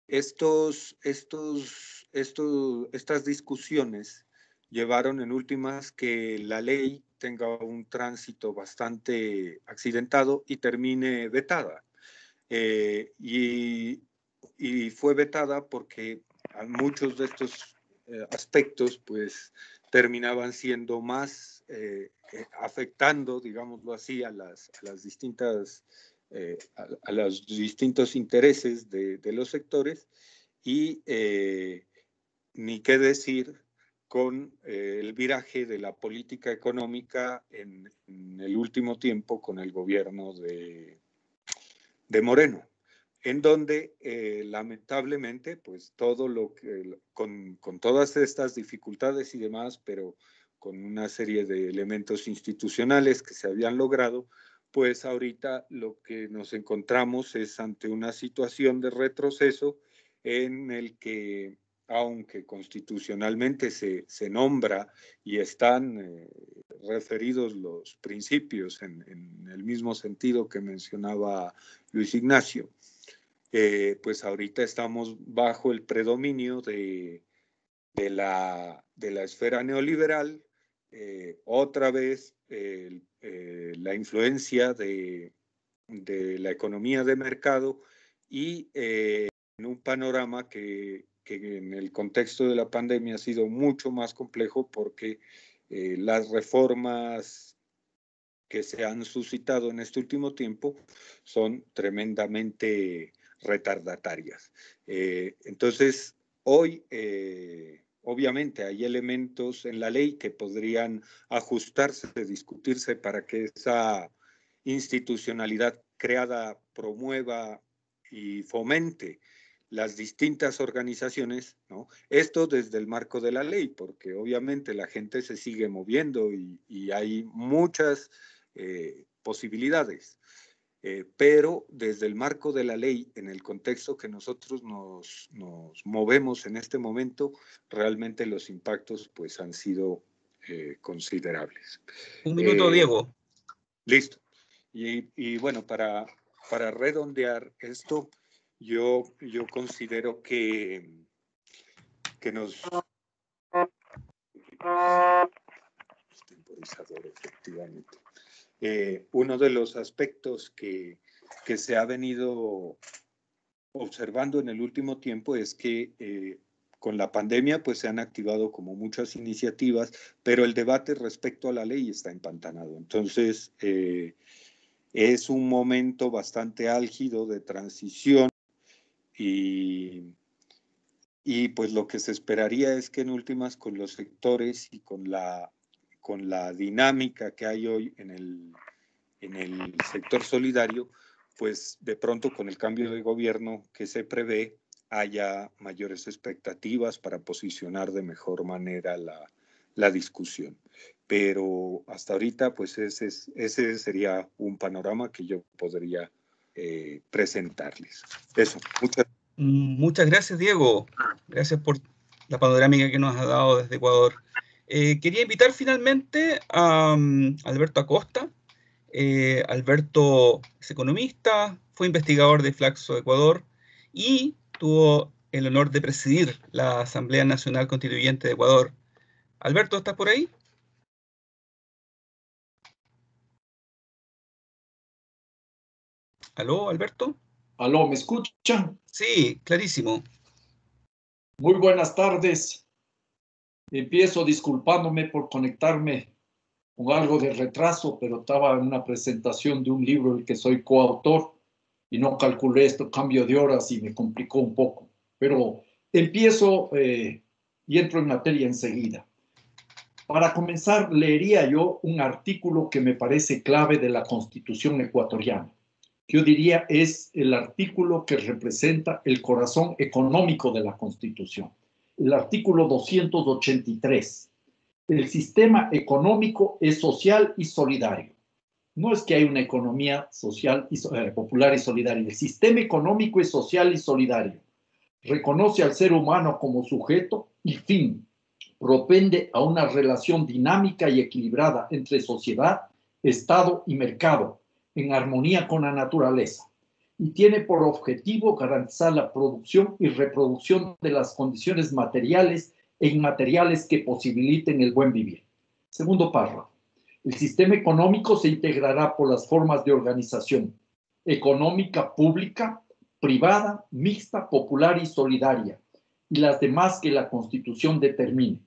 estas discusiones llevaron en últimas que la ley tenga un tránsito bastante accidentado y termine vetada. Y fue vetada porque muchos de estos aspectos pues terminaban siendo más afectando, digámoslo así, a los distintos intereses de los sectores y ni qué decir con el viraje de la política económica en el último tiempo con el gobierno de Moreno, en donde lamentablemente, pues todo lo que, con todas estas dificultades y demás, pero con una serie de elementos institucionales que se habían logrado, pues ahorita lo que nos encontramos es ante una situación de retroceso en el que, aunque constitucionalmente se nombra y están referidos los principios en el mismo sentido que mencionaba Luis Ignacio, pues ahorita estamos bajo el predominio de la esfera neoliberal, otra vez la influencia de la economía de mercado y en un panorama que en el contexto de la pandemia ha sido mucho más complejo porque las reformas que se han suscitado en este último tiempo son tremendamente retardatarias. Entonces, hoy, obviamente, hay elementos en la ley que podrían ajustarse, discutirse para que esa institucionalidad creada promueva y fomente las distintas organizaciones, ¿no? Esto desde el marco de la ley, porque obviamente la gente se sigue moviendo y hay muchas posibilidades, pero desde el marco de la ley, en el contexto que nosotros nos movemos en este momento, realmente los impactos pues han sido considerables. Un minuto, Diego. Listo. Y bueno, para redondear esto, yo considero que nos... Temporizador, efectivamente. Uno de los aspectos que se ha venido observando en el último tiempo es que con la pandemia pues se han activado como muchas iniciativas, pero el debate respecto a la ley está empantanado. Entonces, es un momento bastante álgido de transición y pues lo que se esperaría es que en últimas con los sectores y con la dinámica que hay hoy en el sector solidario, pues de pronto con el cambio de gobierno que se prevé haya mayores expectativas para posicionar de mejor manera la discusión. Pero hasta ahorita, pues ese sería un panorama que yo podría presentarles. Eso, muchas gracias, Diego. Gracias por la panorámica que nos ha dado desde Ecuador. Quería invitar finalmente a Alberto Acosta. Alberto es economista, fue investigador de Flaxo Ecuador y tuvo el honor de presidir la Asamblea Nacional Constituyente de Ecuador. Alberto, ¿estás por ahí? ¿Aló, Alberto? ¿Aló, me escuchan? Sí, clarísimo. Muy buenas tardes. Empiezo disculpándome por conectarme con algo de retraso, pero estaba en una presentación de un libro del que soy coautor y no calculé esto, cambio de horas y me complicó un poco. Pero empiezo y entro en materia enseguida. Para comenzar, leería yo un artículo que me parece clave de la Constitución ecuatoriana. Yo diría es el artículo que representa el corazón económico de la Constitución. El artículo 283. El sistema económico es social y solidario. No es que hay una economía social popular y solidaria. El sistema económico es social y solidario. Reconoce al ser humano como sujeto y fin. Propende a una relación dinámica y equilibrada entre sociedad, Estado y mercado, en armonía con la naturaleza, y tiene por objetivo garantizar la producción y reproducción de las condiciones materiales e inmateriales que posibiliten el buen vivir. Segundo párrafo. El sistema económico se integrará por las formas de organización económica pública, privada, mixta, popular y solidaria, y las demás que la Constitución determine.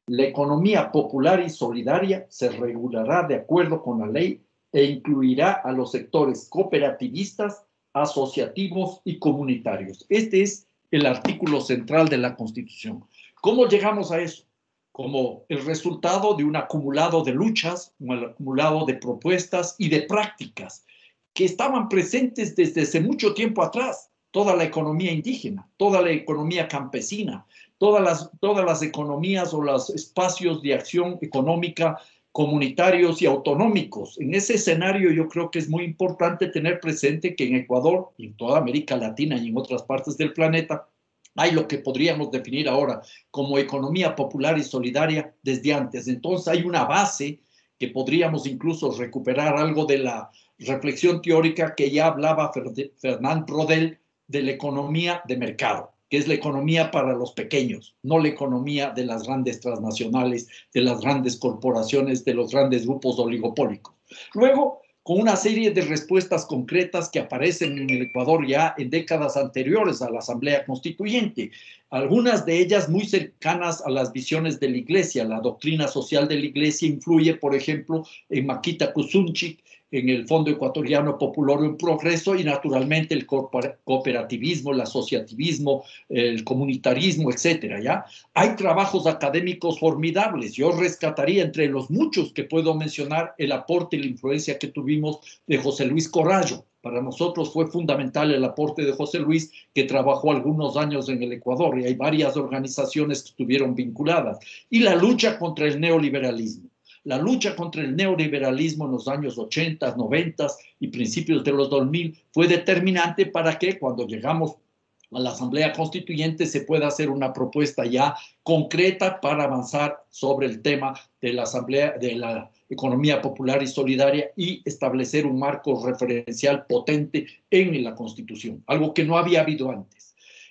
La economía popular y solidaria se regulará de acuerdo con la ley e incluirá a los sectores cooperativistas, asociativos y comunitarios. Este es el artículo central de la Constitución. ¿Cómo llegamos a eso? Como el resultado de un acumulado de luchas, un acumulado de propuestas y de prácticas que estaban presentes desde hace mucho tiempo atrás. Toda la economía indígena, toda la economía campesina, todas las economías o los espacios de acción económica comunitarios y autonómicos. En ese escenario yo creo que es muy importante tener presente que en Ecuador, y en toda América Latina y en otras partes del planeta, hay lo que podríamos definir ahora como economía popular y solidaria desde antes. Entonces hay una base que podríamos incluso recuperar algo de la reflexión teórica que ya hablaba Fernand Braudel de la economía de mercado, que es la economía para los pequeños, no la economía de las grandes transnacionales, de las grandes corporaciones, de los grandes grupos oligopólicos. Luego, con una serie de respuestas concretas que aparecen en el Ecuador ya en décadas anteriores a la Asamblea Constituyente, algunas de ellas muy cercanas a las visiones de la Iglesia. La doctrina social de la Iglesia influye, por ejemplo, en Maquita Kuzunchik, en el Fondo Ecuatoriano Popular en Progreso y naturalmente el cooperativismo, el asociativismo, el comunitarismo, etcétera, ¿ya? Hay trabajos académicos formidables. Yo rescataría entre los muchos que puedo mencionar el aporte y la influencia que tuvimos de José Luis Corrallo. Para nosotros fue fundamental el aporte de José Luis, que trabajó algunos años en el Ecuador, y hay varias organizaciones que estuvieron vinculadas. Y la lucha contra el neoliberalismo. La lucha contra el neoliberalismo en los años 80, 90 y principios de los 2000 fue determinante para que cuando llegamos a la Asamblea Constituyente se pueda hacer una propuesta ya concreta para avanzar sobre el tema de la Asamblea, de la economía popular y solidaria y establecer un marco referencial potente en la Constitución, algo que no había habido antes.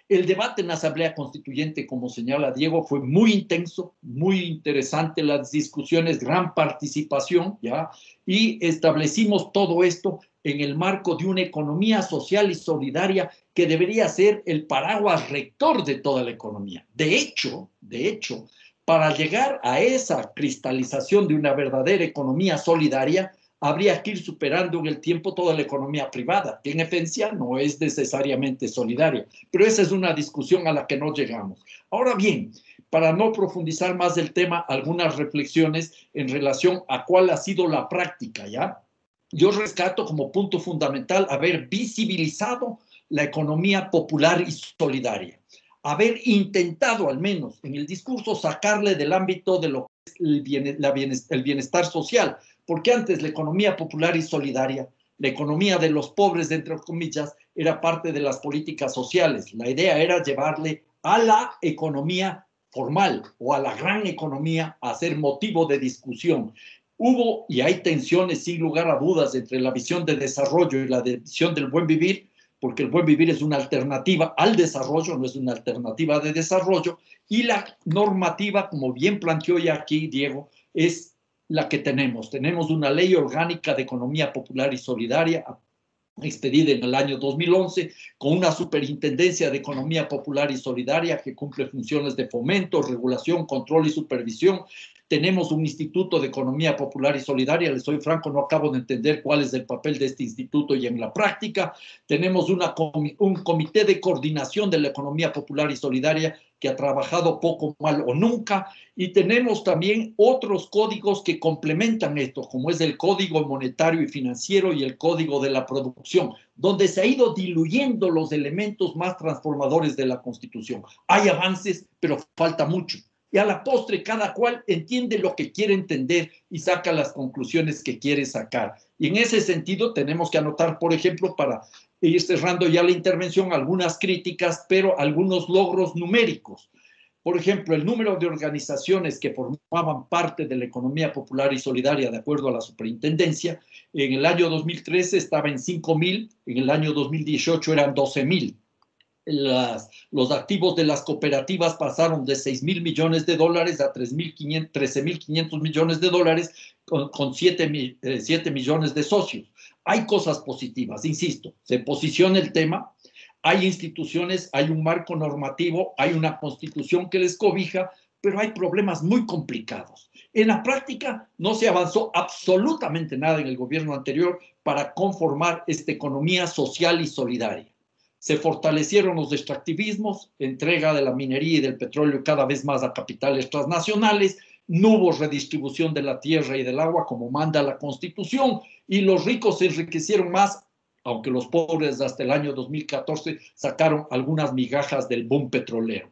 El debate en la Asamblea Constituyente, como señala Diego, fue muy intenso, muy interesante, las discusiones, gran participación, ¿ya? Y establecimos todo esto en el marco de una economía social y solidaria que debería ser el paraguas rector de toda la economía. De hecho, para llegar a esa cristalización de una verdadera economía solidaria, habría que ir superando en el tiempo toda la economía privada, que en esencia no es necesariamente solidaria. Pero esa es una discusión a la que no llegamos. Ahora bien, para no profundizar más del tema, algunas reflexiones en relación a cuál ha sido la práctica, ¿ya? Yo rescato como punto fundamental haber visibilizado la economía popular y solidaria. Haber intentado, al menos en el discurso, sacarle del ámbito de lo que es el bienestar social, porque antes la economía popular y solidaria, la economía de los pobres, entre comillas, era parte de las políticas sociales. La idea era llevarle a la economía formal o a la gran economía a ser motivo de discusión. Hubo y hay tensiones sin lugar a dudas entre la visión de desarrollo y la visión del buen vivir, porque el buen vivir es una alternativa al desarrollo, no es una alternativa de desarrollo, y la normativa, como bien planteó ya aquí Diego, es la que tenemos. Tenemos una ley orgánica de economía popular y solidaria expedida en el año 2011 con una superintendencia de economía popular y solidaria que cumple funciones de fomento, regulación, control y supervisión. Tenemos un Instituto de Economía Popular y Solidaria. Les soy franco, no acabo de entender cuál es el papel de este instituto y en la práctica. Tenemos un comité de coordinación de la economía popular y solidaria que ha trabajado poco, mal o nunca. Y tenemos también otros códigos que complementan esto, como es el Código Monetario y Financiero y el Código de la Producción, donde se ha ido diluyendo los elementos más transformadores de la Constitución. Hay avances, pero falta mucho. Y a la postre cada cual entiende lo que quiere entender y saca las conclusiones que quiere sacar. Y en ese sentido tenemos que anotar, por ejemplo, para ir cerrando ya la intervención, algunas críticas, pero algunos logros numéricos. Por ejemplo, el número de organizaciones que formaban parte de la economía popular y solidaria, de acuerdo a la superintendencia, en el año 2013 estaba en 5.000, en el año 2018 eran 12.000. los activos de las cooperativas pasaron de 6.000 millones de dólares a 13.500 millones de dólares con 7 millones de socios. Hay cosas positivas, insisto, se posiciona el tema, hay instituciones, hay un marco normativo, hay una constitución que les cobija, pero hay problemas muy complicados. En la práctica no se avanzó absolutamente nada en el gobierno anterior para conformar esta economía social y solidaria. Se fortalecieron los extractivismos, entrega de la minería y del petróleo cada vez más a capitales transnacionales, no hubo redistribución de la tierra y del agua como manda la Constitución, y los ricos se enriquecieron más, aunque los pobres hasta el año 2014 sacaron algunas migajas del boom petrolero.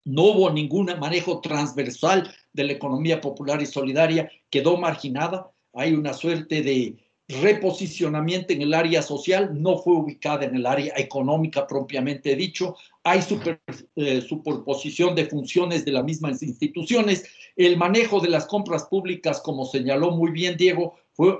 No hubo ningún manejo transversal de la economía popular y solidaria, quedó marginada, hay una suerte de reposicionamiento en el área social, no fue ubicada en el área económica propiamente dicho, hay superposición de funciones de las mismas instituciones, el manejo de las compras públicas, como señaló muy bien Diego, fue